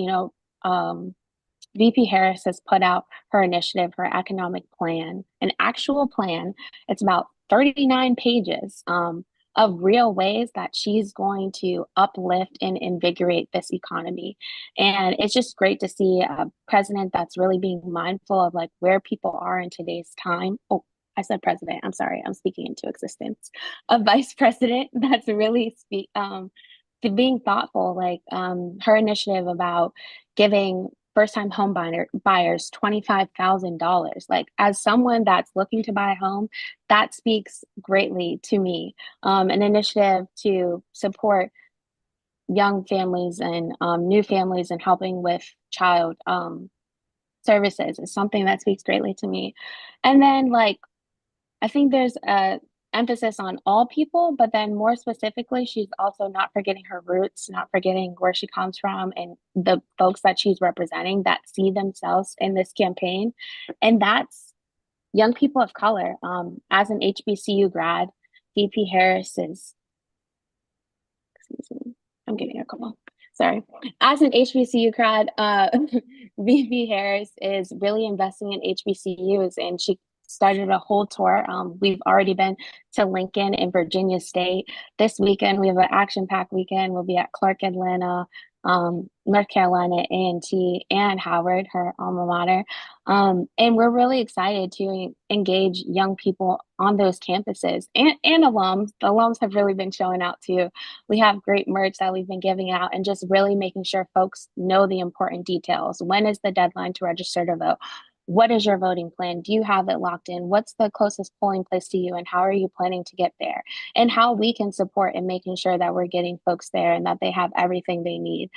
VP Harris has put out her initiative, her economic plan, an actual plan. It's about 39 pages of real ways that she's going to uplift and invigorate this economy. And it's just great to see a president that's really being mindful of like where people are in today's time. Oh, I said president. I'm sorry. I'm speaking into existence. A vice president that's really being thoughtful, like her initiative about giving first-time home buyers $25,000. Like, as someone that's looking to buy a home, that speaks greatly to me. An initiative to support young families and new families and helping with child services is something that speaks greatly to me. And then, like, I think there's a emphasis on all people, but then more specifically, she's also not forgetting her roots, not forgetting where she comes from and the folks that she's representing that see themselves in this campaign. And that's young people of color. As an HBCU grad, VP Harris is, excuse me, I'm getting a call. Sorry. As an HBCU grad, VP Harris is really investing in HBCUs, and she started a whole tour. We've already been to Lincoln and Virginia State. This weekend, we have an action-packed weekend. We'll be at Clark Atlanta, North Carolina, A&T, and Howard, her alma mater. And we're really excited to engage young people on those campuses and alums. The alums have really been showing out too. We have great merch that we've been giving out and just really making sure folks know the important details. When is the deadline to register to vote? What is your voting plan? Do you have it locked in? What's the closest polling place to you, and how are you planning to get there? And how we can support in making sure that we're getting folks there and that they have everything they need.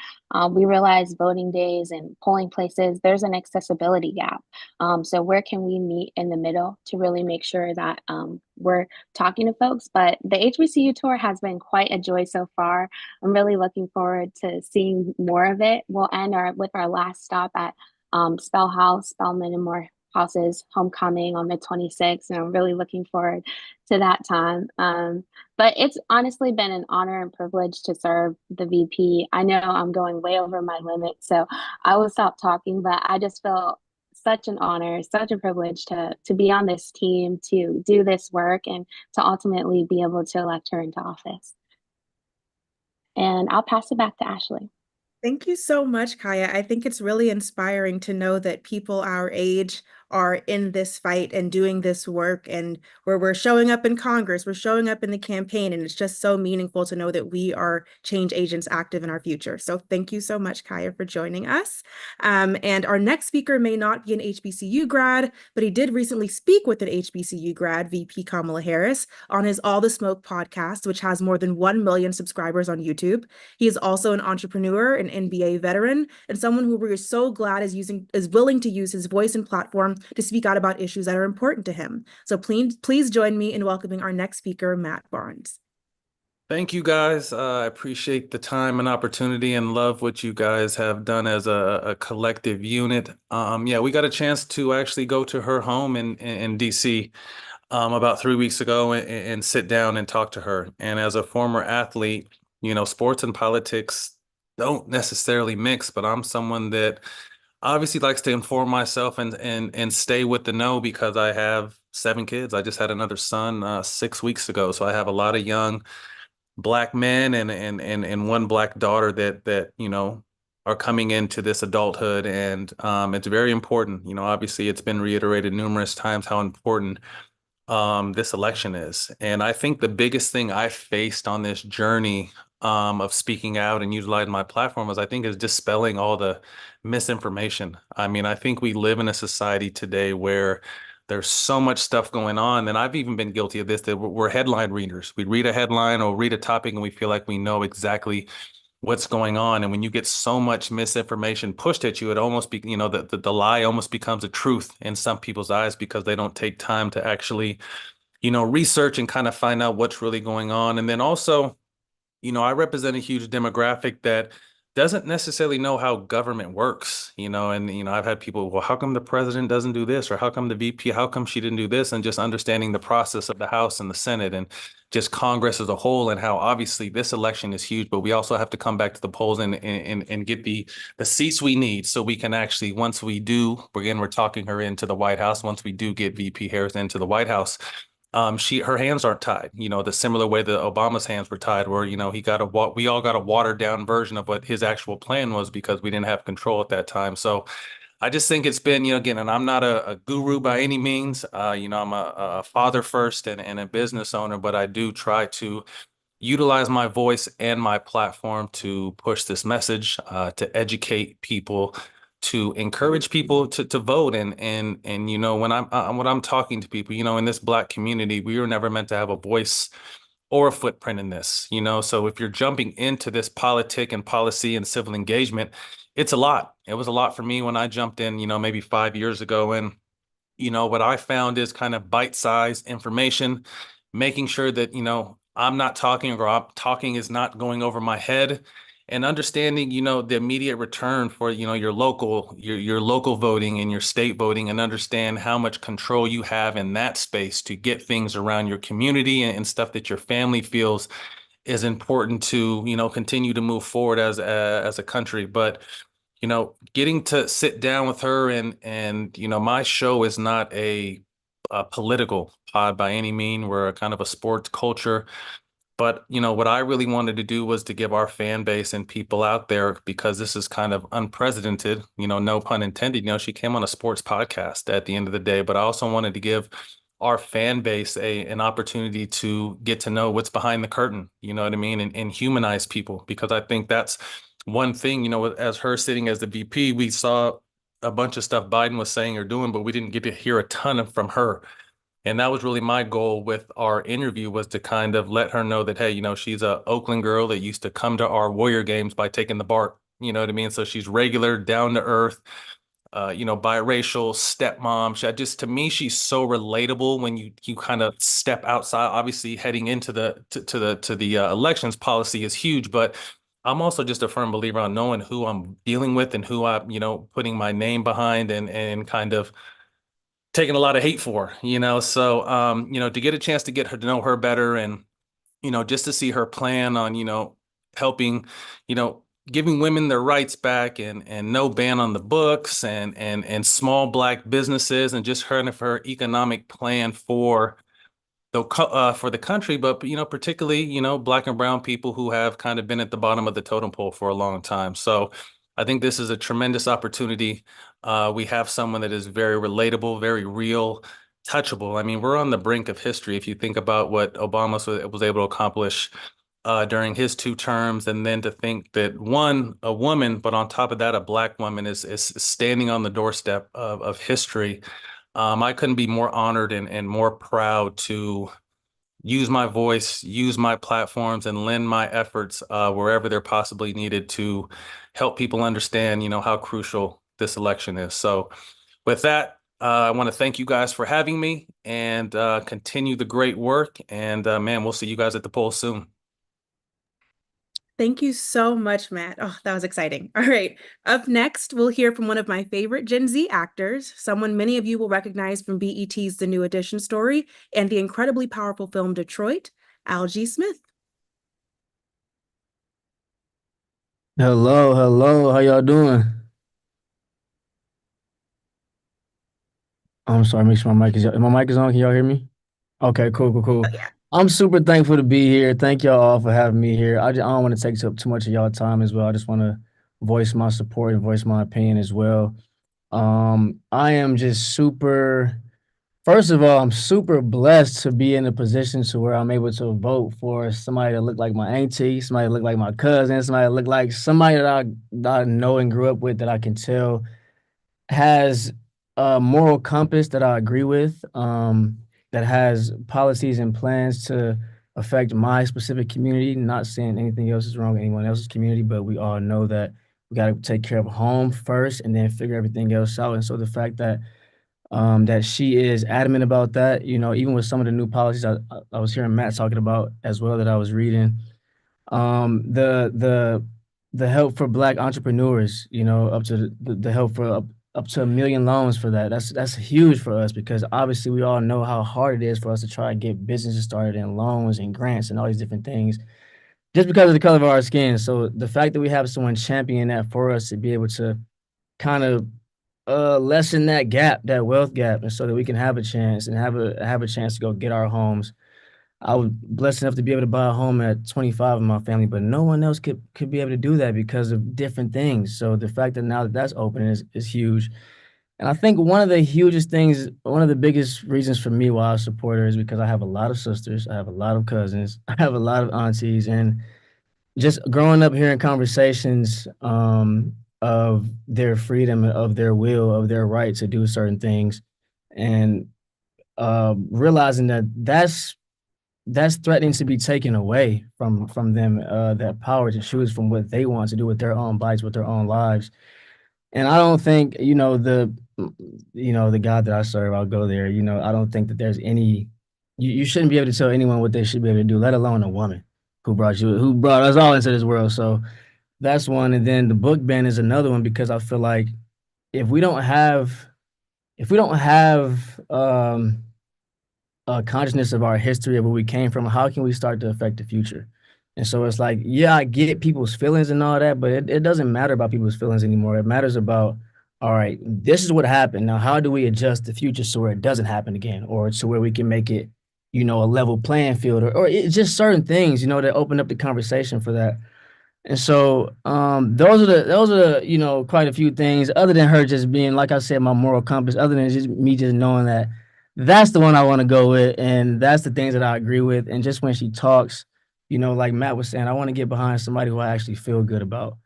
We realize voting days and polling places, there's an accessibility gap. So where can we meet in the middle to really make sure that we're talking to folks? But the HBCU tour has been quite a joy so far. I'm really looking forward to seeing more of it. We'll end with our last stop at Spell House, Spelman and Morehouse's homecoming on the 26th, and I'm really looking forward to that time. But it's honestly been an honor and privilege to serve the VP. I know I'm going way over my limit, so I will stop talking, but I just feel such an honor, such a privilege to be on this team, to do this work, and to ultimately be able to elect her into office. And I'll pass it back to Ashley. Thank you so much, Kaya. I think it's really inspiring to know that people our age are in this fight and doing this work, and where we're showing up in Congress, we're showing up in the campaign, and it's just so meaningful to know that we are change agents active in our future. So thank you so much, Kaya, for joining us. And our next speaker may not be an HBCU grad, but he did recently speak with an HBCU grad, VP Kamala Harris, on his All the Smoke podcast, which has more than 1 million subscribers on YouTube. He is also an entrepreneur, an NBA veteran, and someone who we're so glad is willing to use his voice and platform to speak out about issues that are important to him. So please join me in welcoming our next speaker, Matt Barnes. Thank you, guys. I appreciate the time and opportunity and love what you guys have done as a collective unit. Yeah, we got a chance to actually go to her home in DC about 3 weeks ago and sit down and talk to her. And as a former athlete, you know, sports and politics don't necessarily mix, but I'm someone that obviously likes to inform myself and stay with the know because I have 7 kids. I just had another son 6 weeks ago. So I have a lot of young Black men and one Black daughter that you know are coming into this adulthood, and it's very important. You know, obviously it's been reiterated numerous times how important this election is. And I think the biggest thing I faced on this journey of speaking out and utilizing my platform is dispelling all the misinformation. I mean, I think we live in a society today where there's so much stuff going on, and I've even been guilty of this, that we're headline readers. We read a headline or read a topic and we feel like we know exactly what's going on. And when you get so much misinformation pushed at you, it almost the lie almost becomes a truth in some people's eyes because they don't take time to actually, you know, research and kind of find out what's really going on. And then also, you know, I represent a huge demographic that doesn't necessarily know how government works, you know, and, you know, I've had people, well, how come the president doesn't do this? Or how come the VP, how come she didn't do this? And just understanding the process of the House and the Senate and just Congress as a whole, and how obviously this election is huge, but we also have to come back to the polls and get the seats we need so we can actually, once we do, we're talking her into the White House, once we do get VP Harris into the White House, her hands aren't tied, the similar way that Obama's hands were tied, where, we all got a watered down version of what his actual plan was because we didn't have control at that time. So I just think it's been, again, and I'm not a guru by any means. I'm a father first and a business owner, but I do try to utilize my voice and my platform to push this message, to educate people, to encourage people to vote. And when I'm talking to people, in this Black community, we were never meant to have a voice or a footprint in this, So if you're jumping into this politic and policy and civil engagement, it's a lot. It was a lot for me when I jumped in, maybe 5 years ago. And what I found is kind of bite-sized information, making sure that, I'm not talking, or I'm talking is not going over my head, and understanding, the immediate return for, your local voting and your state voting, and understand how much control you have in that space to get things around your community and stuff that your family feels is important to, continue to move forward as a country. But getting to sit down with her and my show is not a political pod by any mean. We're a kind of a sports culture. But, what I really wanted to do was to give our fan base and people out there, because this is kind of unprecedented, no pun intended. She came on a sports podcast at the end of the day, but I also wanted to give our fan base an opportunity to get to know what's behind the curtain, you know what I mean? And humanize people, because I think that's one thing, as her sitting as the VP, we saw a bunch of stuff Biden was saying or doing, but we didn't get to hear a ton from her. And that was really my goal with our interview, was to kind of let her know that, hey, she's a Oakland girl that used to come to our Warrior games by taking the BART, you know what I mean? So she's regular, down to earth, biracial, stepmom. To me, she's so relatable when you kind of step outside. Obviously, heading into the elections, policy is huge, but I'm also just a firm believer on knowing who I'm dealing with and who I'm, putting my name behind and kind of taking a lot of hate for, So, to get a chance to get her to know her better, and, just to see her plan on, helping, giving women their rights back, and no ban on the books, and small Black businesses, and just her economic plan for the country, but particularly, Black and brown people who have kind of been at the bottom of the totem pole for a long time. So I think this is a tremendous opportunity. We have someone that is very relatable, very real, touchable. I mean, we're on the brink of history. If you think about what Obama was able to accomplish during his 2 terms, and then to think that a woman, but on top of that, a Black woman is standing on the doorstep of history. I couldn't be more honored and more proud to use my voice, use my platforms, and lend my efforts wherever they're possibly needed to help people understand, how crucial this election is. So with that, I want to thank you guys for having me, and continue the great work. And man, we'll see you guys at the polls soon. Thank you so much, Matt. Oh, that was exciting. All right. Up next, we'll hear from one of my favorite Gen Z actors, someone many of you will recognize from BET's The New Edition story and the incredibly powerful film Detroit, Algee Smith. Hello, hello. How y'all doing? I'm sorry, make sure my mic is on. Can y'all hear me? Okay, cool. I'm super thankful to be here. Thank y'all all for having me here. I don't want to take up too much of y'all time as well. I just want to voice my support and voice my opinion as well. I am just first of all, I'm super blessed to be in a position to where I'm able to vote for somebody that look like my auntie, somebody that look like my cousin, somebody that look like somebody that I know and grew up with, that I can tell has a moral compass that I agree with, that has policies and plans to affect my specific community. Not saying anything else is wrong with anyone else's community, but we all know that we got to take care of home first and then figure everything else out. And so the fact that that she is adamant about that, even with some of the new policies I was hearing Matt talking about as well that I was reading, the help for Black entrepreneurs, up to the help for up to 1 million loans for that. That's huge for us, because obviously we all know how hard it is for us to try to get businesses started, and loans and grants and all these different things, just because of the color of our skin. So the fact that we have someone championing that for us to be able to kind of lessen that gap, that wealth gap, and so that we can have a chance and have a chance to go get our homes. I was blessed enough to be able to buy a home at 25 in my family, but no one else could be able to do that because of different things. So the fact that now that that's open is huge. And I think one of the hugest things, one of the biggest reasons for me why I support her is because I have a lot of sisters, I have a lot of cousins, I have a lot of aunties, and just growing up hearing conversations of their freedom, of their will, of their right to do certain things, and realizing that that's threatening to be taken away from them, that power to choose from what they want to do with their own bodies, with their own lives. And I don't think, the God that I serve, I'll go there. I don't think that there's any, you shouldn't be able to tell anyone what they should be able to do, let alone a woman who brought us all into this world. So that's one. And then the book ban is another one because I feel like if we don't have, if we don't have a consciousness of our history of where we came from, how can we start to affect the future? And so it's like, yeah, I get people's feelings and all that, but it doesn't matter about people's feelings anymore. It matters about, all right, this is what happened. Now, how do we adjust the future so it doesn't happen again, or to where we can make it, a level playing field, or it's just certain things, that open up the conversation for that. And so those are the quite a few things other than her just being, like I said, my moral compass, other than just me just knowing that that's the one I want to go with and that's the things that I agree with. And just when she talks, like Matt was saying, I want to get behind somebody who I actually feel good about.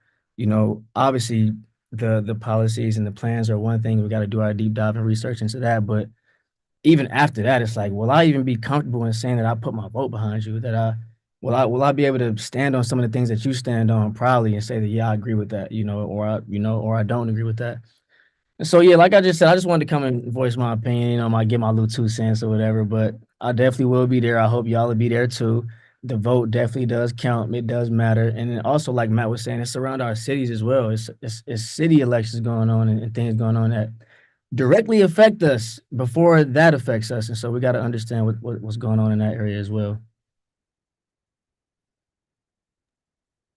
Obviously the policies and the plans are one thing. We got to do our deep dive and research into that. But even after that, it's like, will I even be comfortable in saying that I put my vote behind you? That will I be able to stand on some of the things that you stand on proudly and say that, yeah, I agree with that, or I don't agree with that. And so, yeah, like I just said, I just wanted to come and voice my opinion, get my little 2 cents or whatever, but I definitely will be there. I hope y'all will be there too. The vote definitely does count. It does matter. And then also, like Matt was saying, it's around our cities as well. It's city elections going on and things going on that directly affect us before that affects us. And so we got to understand what's going on in that area as well.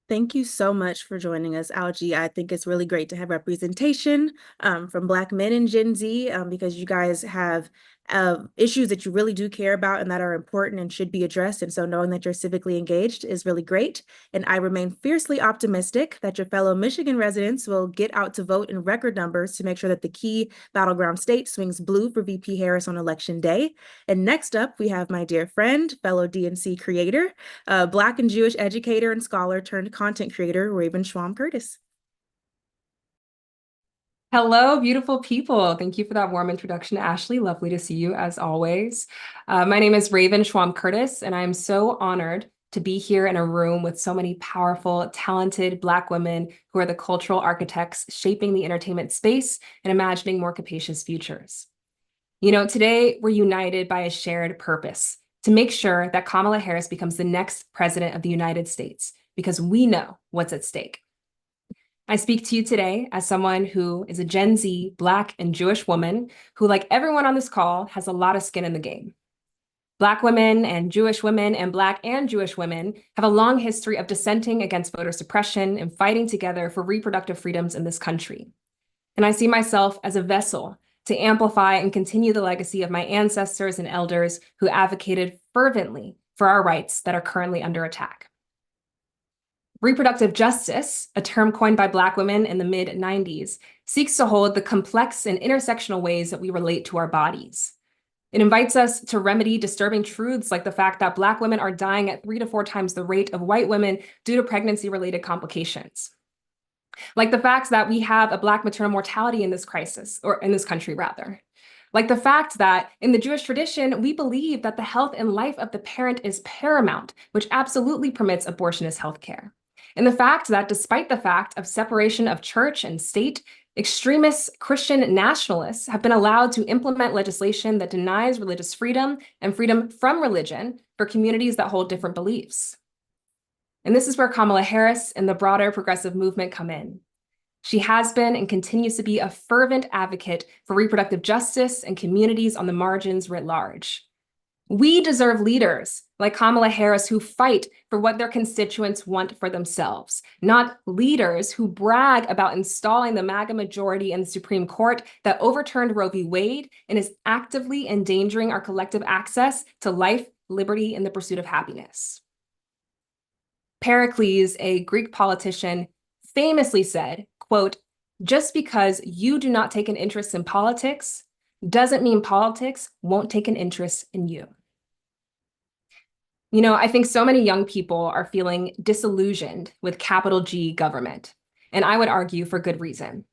Thank you so much for joining us, Algee. I think it's really great to have representation from Black men in Gen Z because you guys have issues that you really do care about and that are important and should be addressed. And so knowing that you're civically engaged is really great. And I remain fiercely optimistic that your fellow Michigan residents will get out to vote in record numbers to make sure that the key battleground state swings blue for VP Harris on election day. And next up, we have my dear friend, fellow DNC creator, Black and Jewish educator and scholar turned content creator, Raven Schwam-Curtis. Hello, beautiful people. Thank you for that warm introduction, Ashley. Lovely to see you as always. My name is Raven Schwam-Curtis, and I'm so honored to be here in a room with so many powerful, talented Black women who are the cultural architects shaping the entertainment space and imagining more capacious futures. Today we're united by a shared purpose to make sure that Kamala Harris becomes the next president of the United States, because we know what's at stake. I speak to you today as someone who is a Gen Z, Black and Jewish woman who, like everyone on this call, has a lot of skin in the game. Black women and Jewish women and Black and Jewish women have a long history of dissenting against voter suppression and fighting together for reproductive freedoms in this country. And I see myself as a vessel to amplify and continue the legacy of my ancestors and elders who advocated fervently for our rights that are currently under attack. Reproductive justice, a term coined by Black women in the mid-90s, seeks to hold the complex and intersectional ways that we relate to our bodies. It invites us to remedy disturbing truths like the fact that Black women are dying at 3 to 4 times the rate of white women due to pregnancy-related complications. Like the fact that we have a Black maternal mortality in this crisis, or in this country rather. Like the fact that in the Jewish tradition, we believe that the health and life of the parent is paramount, which absolutely permits abortionist healthcare. And the fact that despite the fact of separation of church and state, extremist Christian nationalists have been allowed to implement legislation that denies religious freedom and freedom from religion for communities that hold different beliefs. And this is where Kamala Harris and the broader progressive movement come in. She has been and continues to be a fervent advocate for reproductive justice and communities on the margins writ large. We deserve leaders like Kamala Harris who fight for what their constituents want for themselves, not leaders who brag about installing the MAGA majority in the Supreme Court that overturned Roe v. Wade and is actively endangering our collective access to life, liberty, and the pursuit of happiness. Pericles, a Greek politician, famously said, quote, "Just because you do not take an interest in politics doesn't mean politics won't take an interest in you." You know, I think so many young people are feeling disillusioned with capital G government, and I would argue for good reason.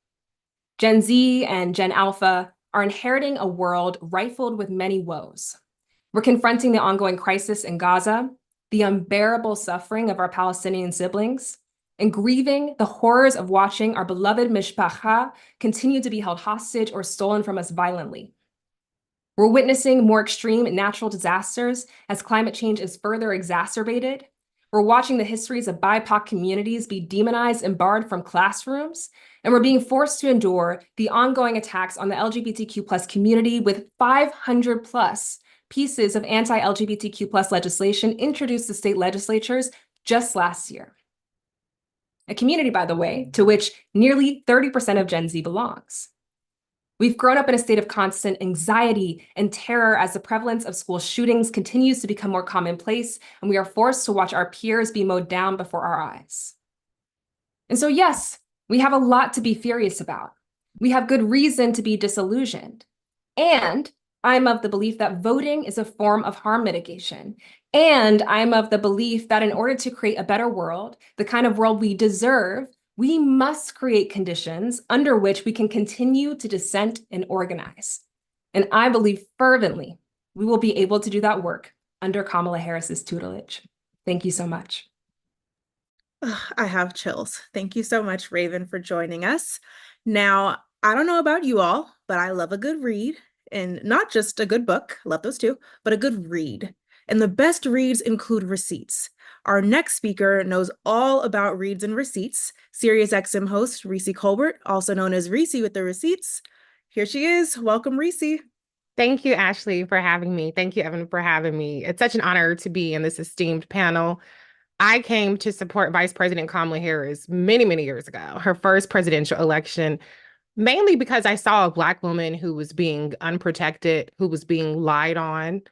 Gen Z and Gen Alpha are inheriting a world rifled with many woes. We're confronting the ongoing crisis in Gaza, the unbearable suffering of our Palestinian siblings, and grieving the horrors of watching our beloved mishpacha continue to be held hostage or stolen from us violently. We're witnessing more extreme natural disasters as climate change is further exacerbated. We're watching the histories of BIPOC communities be demonized and barred from classrooms, and we're being forced to endure the ongoing attacks on the LGBTQ+ community with 500+ pieces of anti-LGBTQ+ legislation introduced to state legislatures just last year. A community, by the way, to which nearly 30% of Gen Z belongs. We've grown up in a state of constant anxiety and terror as the prevalence of school shootings continues to become more commonplace, and we are forced to watch our peers be mowed down before our eyes. And so, yes, we have a lot to be furious about. We have good reason to be disillusioned. And I'm of the belief that voting is a form of harm mitigation. And I'm of the belief that in order to create a better world, the kind of world we deserve, we must create conditions under which we can continue to dissent and organize. And I believe fervently we will be able to do that work under Kamala Harris's tutelage. Thank you so much. I have chills. Thank you so much, Raven, for joining us. Now, I don't know about you all, but I love a good read, and not just a good book, I love those too, but a good read. And the best reads include receipts. Our next speaker knows all about reads and receipts. SiriusXM host Reecie Colbert, also known as Reecie with the Receipts. Here she is. Welcome, Reecie. Thank you, Ashley, for having me. Thank you, Evan, for having me. It's such an honor to be in this esteemed panel. I came to support Vice President Kamala Harris many, many years ago, her first presidential election, mainly because I saw a Black woman who was being unprotected, who was being lied on.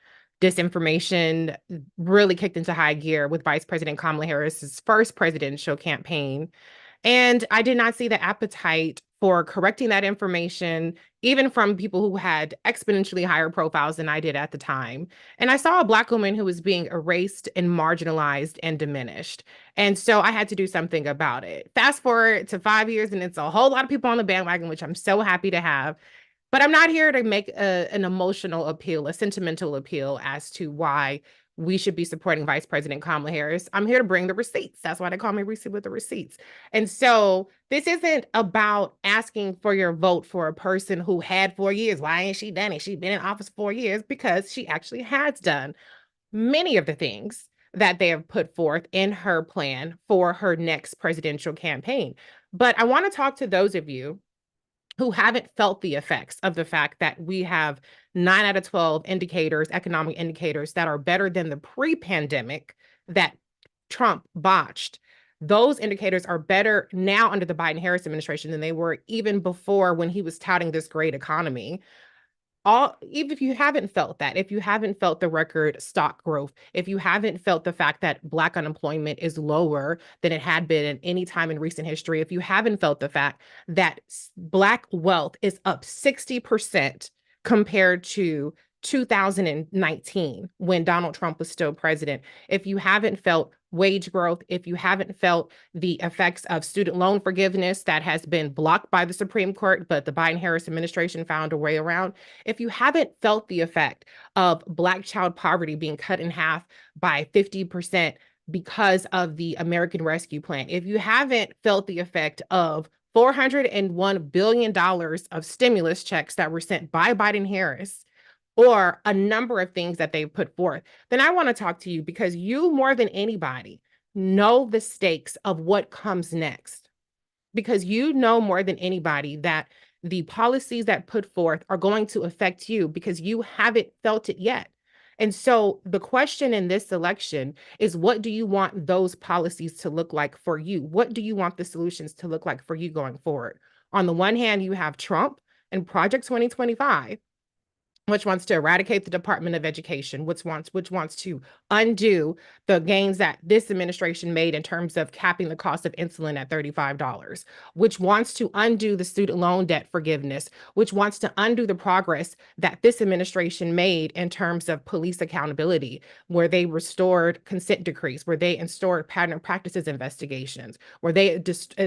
Disinformation really kicked into high gear with Vice President Kamala Harris's first presidential campaign. And I did not see the appetite for correcting that information, even from people who had exponentially higher profiles than I did at the time. And I saw a Black woman who was being erased and marginalized and diminished. And so I had to do something about it. Fast forward to 5 years, and it's a whole lot of people on the bandwagon, which I'm so happy to have. But I'm not here to make an emotional appeal, a sentimental appeal as to why we should be supporting Vice President Kamala Harris. I'm here to bring the receipts. That's why they call me Reecie with the Receipts. And so this isn't about asking for your vote for a person who had 4 years. Why ain't she done it? She's been in office 4 years, because she actually has done many of the things that they have put forth in her plan for her next presidential campaign. But I want to talk to those of you who haven't felt the effects of the fact that we have 9 out of 12 indicators, economic indicators, that are better than the pre-pandemic that Trump botched. Those indicators are better now under the Biden-Harris administration than they were even before, when he was touting this great economy. Even if you haven't felt that, if you haven't felt the record stock growth, if you haven't felt the fact that Black unemployment is lower than it had been at any time in recent history, if you haven't felt the fact that Black wealth is up 60% compared to 2019, when Donald Trump was still president, if you haven't felt wage growth, if you haven't felt the effects of student loan forgiveness that has been blocked by the Supreme Court, but the Biden-Harris administration found a way around, if you haven't felt the effect of Black child poverty being cut in half by 50% because of the American Rescue Plan, if you haven't felt the effect of $401 billion of stimulus checks that were sent by Biden-Harris, or a number of things that they've put forth, then I want to talk to you, because you, more than anybody, know the stakes of what comes next. Because you know more than anybody that the policies that put forth are going to affect you, because you haven't felt it yet. And so the question in this election is, what do you want those policies to look like for you? What do you want the solutions to look like for you going forward? On the one hand, you have Trump and Project 2025, which wants to eradicate the Department of Education, which wants to undo the gains that this administration made in terms of capping the cost of insulin at $35, which wants to undo the student loan debt forgiveness, which wants to undo the progress that this administration made in terms of police accountability, where they restored consent decrees, where they restored pattern and practices investigations, where they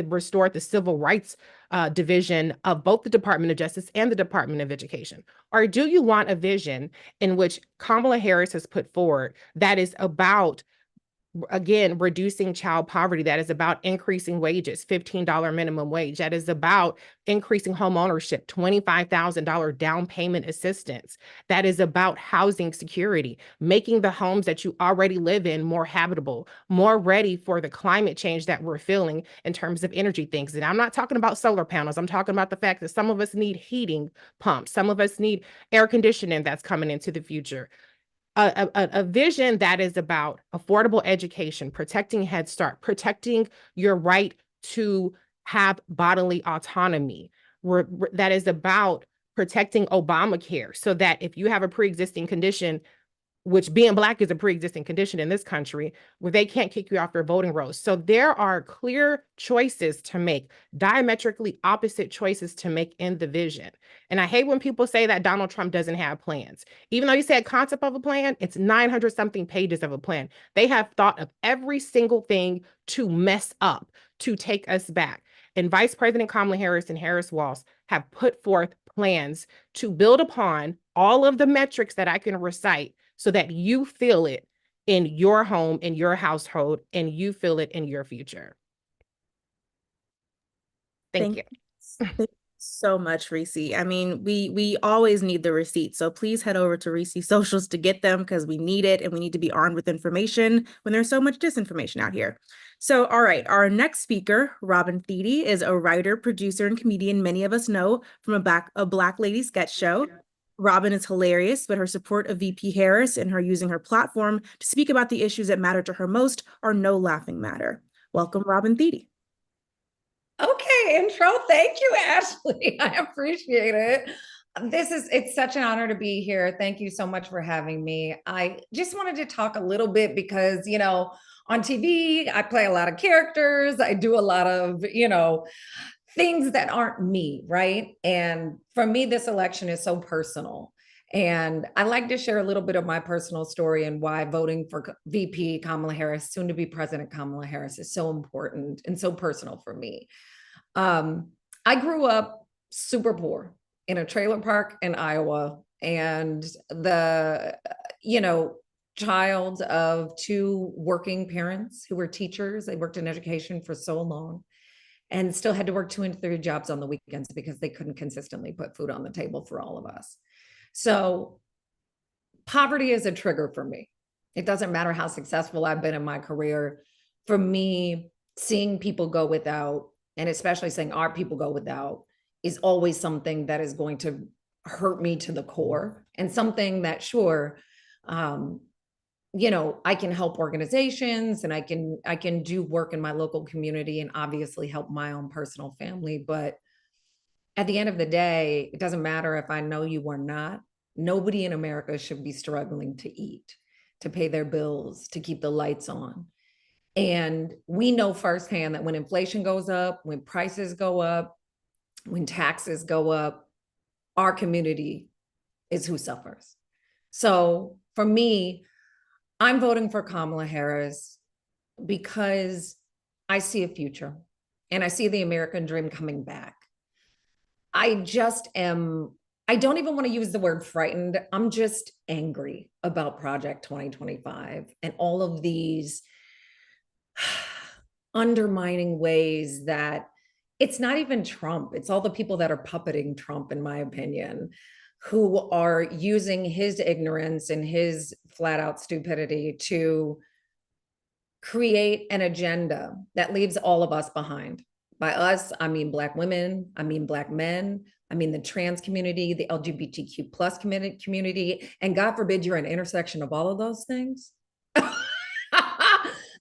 restored the civil rights division of both the Department of Justice and the Department of Education? Or do you want a vision in which Kamala Harris has put forward that is about, again, reducing child poverty, that is about increasing wages, $15 minimum wage, that is about increasing home ownership, $25,000 down payment assistance, that is about housing security, making the homes that you already live in more habitable, more ready for the climate change that we're feeling in terms of energy things? And I'm not talking about solar panels. I'm talking about the fact that some of us need heating pumps. Some of us need air conditioning that's coming into the future. A vision that is about affordable education, protecting Head Start, protecting your right to have bodily autonomy, that is about protecting Obamacare, so that if you have a pre-existing condition, which being Black is a pre-existing condition in this country, where they can't kick you off their voting rolls. So there are clear choices to make, diametrically opposite choices to make in the vision. And I hate when people say that Donald Trump doesn't have plans. Even though he said concept of a plan, it's 900 something pages of a plan. They have thought of every single thing to mess up, to take us back. And Vice President Kamala Harris and Harris Walz have put forth plans to build upon all of the metrics that I can recite, so that you feel it in your home, in your household, and you feel it in your future. Thank you. Thank you so much, Reecie. I mean, we always need the receipts, so please head over to Reecie socials to get them, because we need it, and we need to be armed with information when there's so much disinformation out here. So, all right, our next speaker, Robin Thede, is a writer, producer, and comedian many of us know from a Black Lady sketch show. Robin is hilarious, but her support of VP Harris and her using her platform to speak about the issues that matter to her most are no laughing matter. Welcome, Robin Thede. Okay, intro. Thank you, Ashley. I appreciate it. It's such an honor to be here. Thank you so much for having me. I just wanted to talk a little bit because, on TV, I play a lot of characters. I do a lot of, things that aren't me, right? And for me, this election is so personal. And I like to share a little bit of my personal story and why voting for VP Kamala Harris, soon to be President Kamala Harris, is so important and so personal for me. I grew up super poor in a trailer park in Iowa, and the, child of two working parents who were teachers. They worked in education for so long, and still had to work 2 and 3 jobs on the weekends because they couldn't consistently put food on the table for all of us. So poverty is a trigger for me. It doesn't matter how successful I've been in my career. For me, seeing people go without, and especially seeing our people go without, is always something that is going to hurt me to the core, and something that, sure, I can help organizations, and I can do work in my local community, and obviously help my own personal family. But at the end of the day, it doesn't matter if I know you or not. Nobody in America should be struggling to eat, to pay their bills, to keep the lights on. And we know firsthand that when inflation goes up, when prices go up, when taxes go up, our community is who suffers. So for me, I'm voting for Kamala Harris because I see a future, and I see the American dream coming back. I don't even want to use the word frightened. I'm just angry about Project 2025 and all of these undermining ways that it's not even Trump. It's all the people that are puppeting Trump, in my opinion, who are using his ignorance and his flat out stupidity to create an agenda that leaves all of us behind. By us, I mean Black women, I mean Black men, I mean, the trans community, the LGBTQ plus community, and God forbid you're an intersection of all of those things.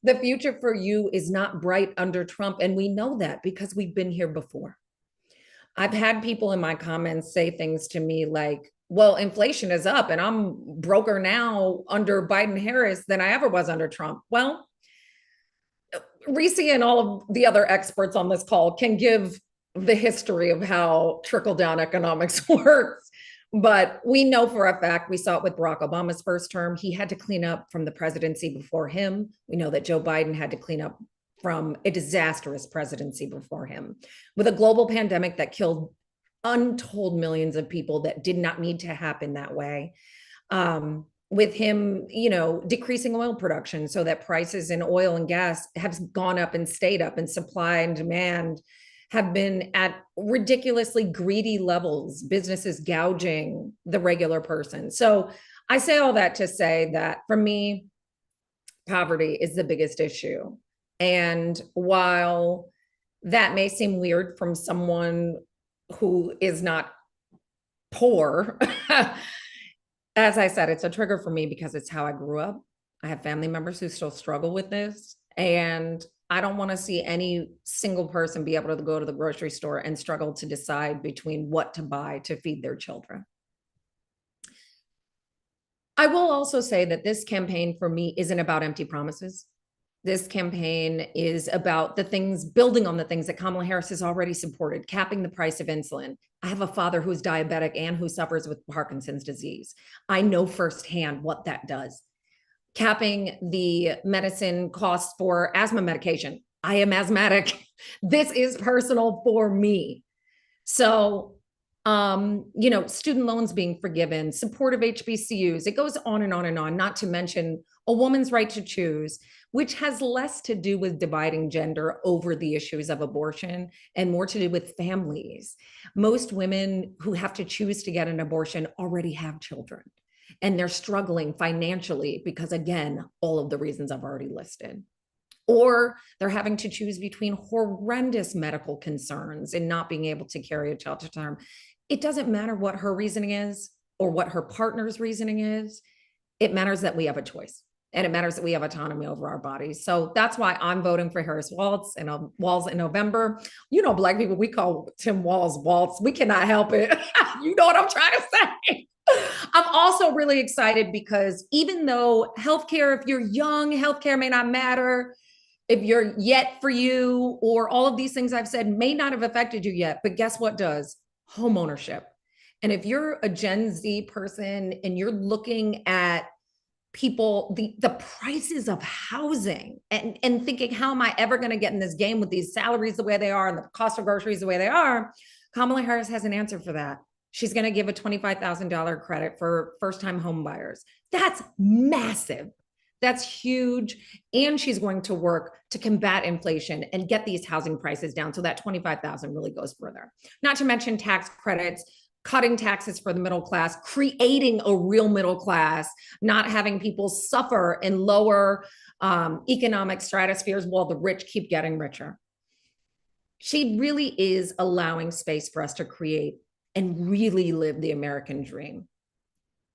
The future for you is not bright under Trump. And we know that because we've been here before. I've had people in my comments say things to me like, well, inflation is up and I'm broker now under Biden Harris than I ever was under Trump. Well, Reecie and all of the other experts on this call can give the history of how trickle-down economics works. But we know for a fact, we saw it with Barack Obama's first term. He had to clean up from the presidency before him. We know that Joe Biden had to clean up from a disastrous presidency before him, with a global pandemic that killed untold millions of people that did not need to happen that way. With him, decreasing oil production so that prices in oil and gas have gone up and stayed up, and supply and demand have been at ridiculously greedy levels, businesses gouging the regular person. So I say all that to say that for me, poverty is the biggest issue. And while that may seem weird from someone who is not poor, as I said, it's a trigger for me because it's how I grew up. I have family members who still struggle with this. And I don't want to see any single person be able to go to the grocery store and struggle to decide between what to buy to feed their children. I will also say that this campaign for me isn't about empty promises. This campaign is about the things, building on the things that Kamala Harris has already supported, capping the price of insulin. I have a father who's diabetic and who suffers with Parkinson's disease. I know firsthand what that does. Capping the medicine costs for asthma medication. I am asthmatic. This is personal for me. So, student loans being forgiven, support of HBCUs, it goes on and on and on, not to mention a woman's right to choose, which has less to do with dividing gender over the issues of abortion and more to do with families. Most women who have to choose to get an abortion already have children. And they're struggling financially because, again, all of the reasons I've already listed. Or they're having to choose between horrendous medical concerns and not being able to carry a child to term. It doesn't matter what her reasoning is or what her partner's reasoning is. It matters that we have a choice. And it matters that we have autonomy over our bodies. So that's why I'm voting for Harris Walz in November. Black people, we call Tim Walz Waltz. We cannot help it. You know what I'm trying to say? I'm also really excited because even though healthcare, if you're young, healthcare may not matter. If you're yet for you, or all of these things I've said may not have affected you yet, but guess what does? Home ownership. And if you're a Gen Z person and you're looking at people, the prices of housing and thinking, how am I ever going to get in this game with these salaries the way they are and the cost of groceries the way they are? Kamala Harris has an answer for that. She's going to give a $25,000 credit for first-time home buyers. That's massive. That's huge. And she's going to work to combat inflation and get these housing prices down so that $25,000 really goes further. Not to mention tax credits, cutting taxes for the middle class, creating a real middle class, not having people suffer in lower economic stratospheres while the rich keep getting richer. She really is allowing space for us to create and really live the American dream.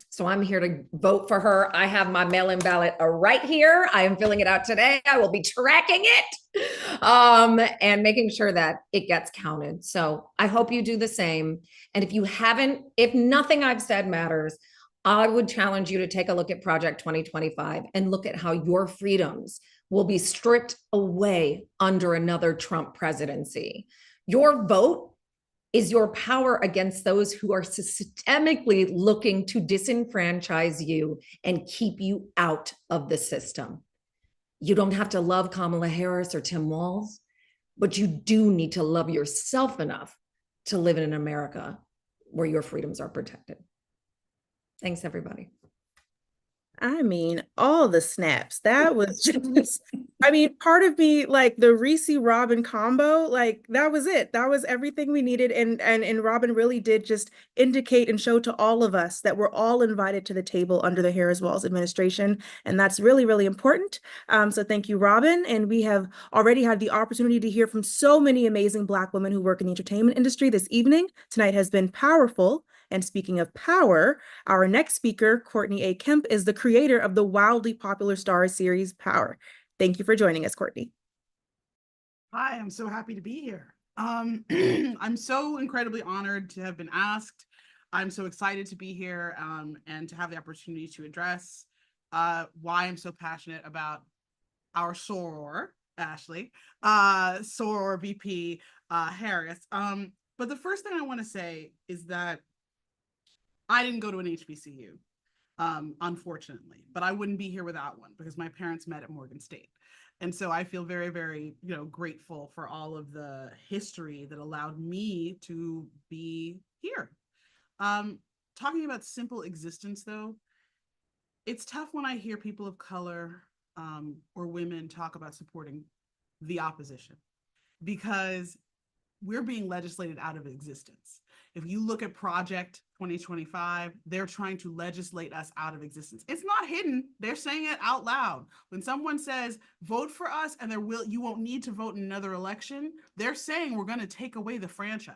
So I'm here to vote for her. I have my mail-in ballot right here. I am filling it out today. I will be tracking it and making sure that it gets counted. So I hope you do the same. And if you haven't, if nothing I've said matters, I would challenge you to take a look at Project 2025 and look at how your freedoms will be stripped away under another Trump presidency. Your vote is your power against those who are systemically looking to disenfranchise you and keep you out of the system. You don't have to love Kamala Harris or Tim Walz, but you do need to love yourself enough to live in an America where your freedoms are protected. Thanks, everybody. I mean, all the snaps. That was just I mean, part of me, like the Reecie Robin combo, like that was it. That was everything we needed. And Robin really did just indicate and show to all of us that we're all invited to the table under the Harris Walls administration. And that's really, really important. So thank you, Robin. And we have already had the opportunity to hear from so many amazing Black women who work in the entertainment industry this evening. Tonight has been powerful. And speaking of power, our next speaker, Courtney A. Kemp, is the creator of the wildly popular Starz series Power. Thank you for joining us, Courtney. Hi, I'm so happy to be here. I'm so incredibly honored to have been asked. I'm so excited to be here and to have the opportunity to address why I'm so passionate about our soror, Ashley, soror VP Harris. But the first thing I want to say is that I didn't go to an HBCU. Unfortunately, but I wouldn't be here without one because my parents met at Morgan State. And so I feel very, very, grateful for all of the history that allowed me to be here. Talking about simple existence though, it's tough when I hear people of color or women talk about supporting the opposition because we're being legislated out of existence. If you look at Project 2025, they're trying to legislate us out of existence. It's not hidden. They're saying it out loud. When someone says, vote for us and you won't need to vote in another election, they're saying we're going to take away the franchise.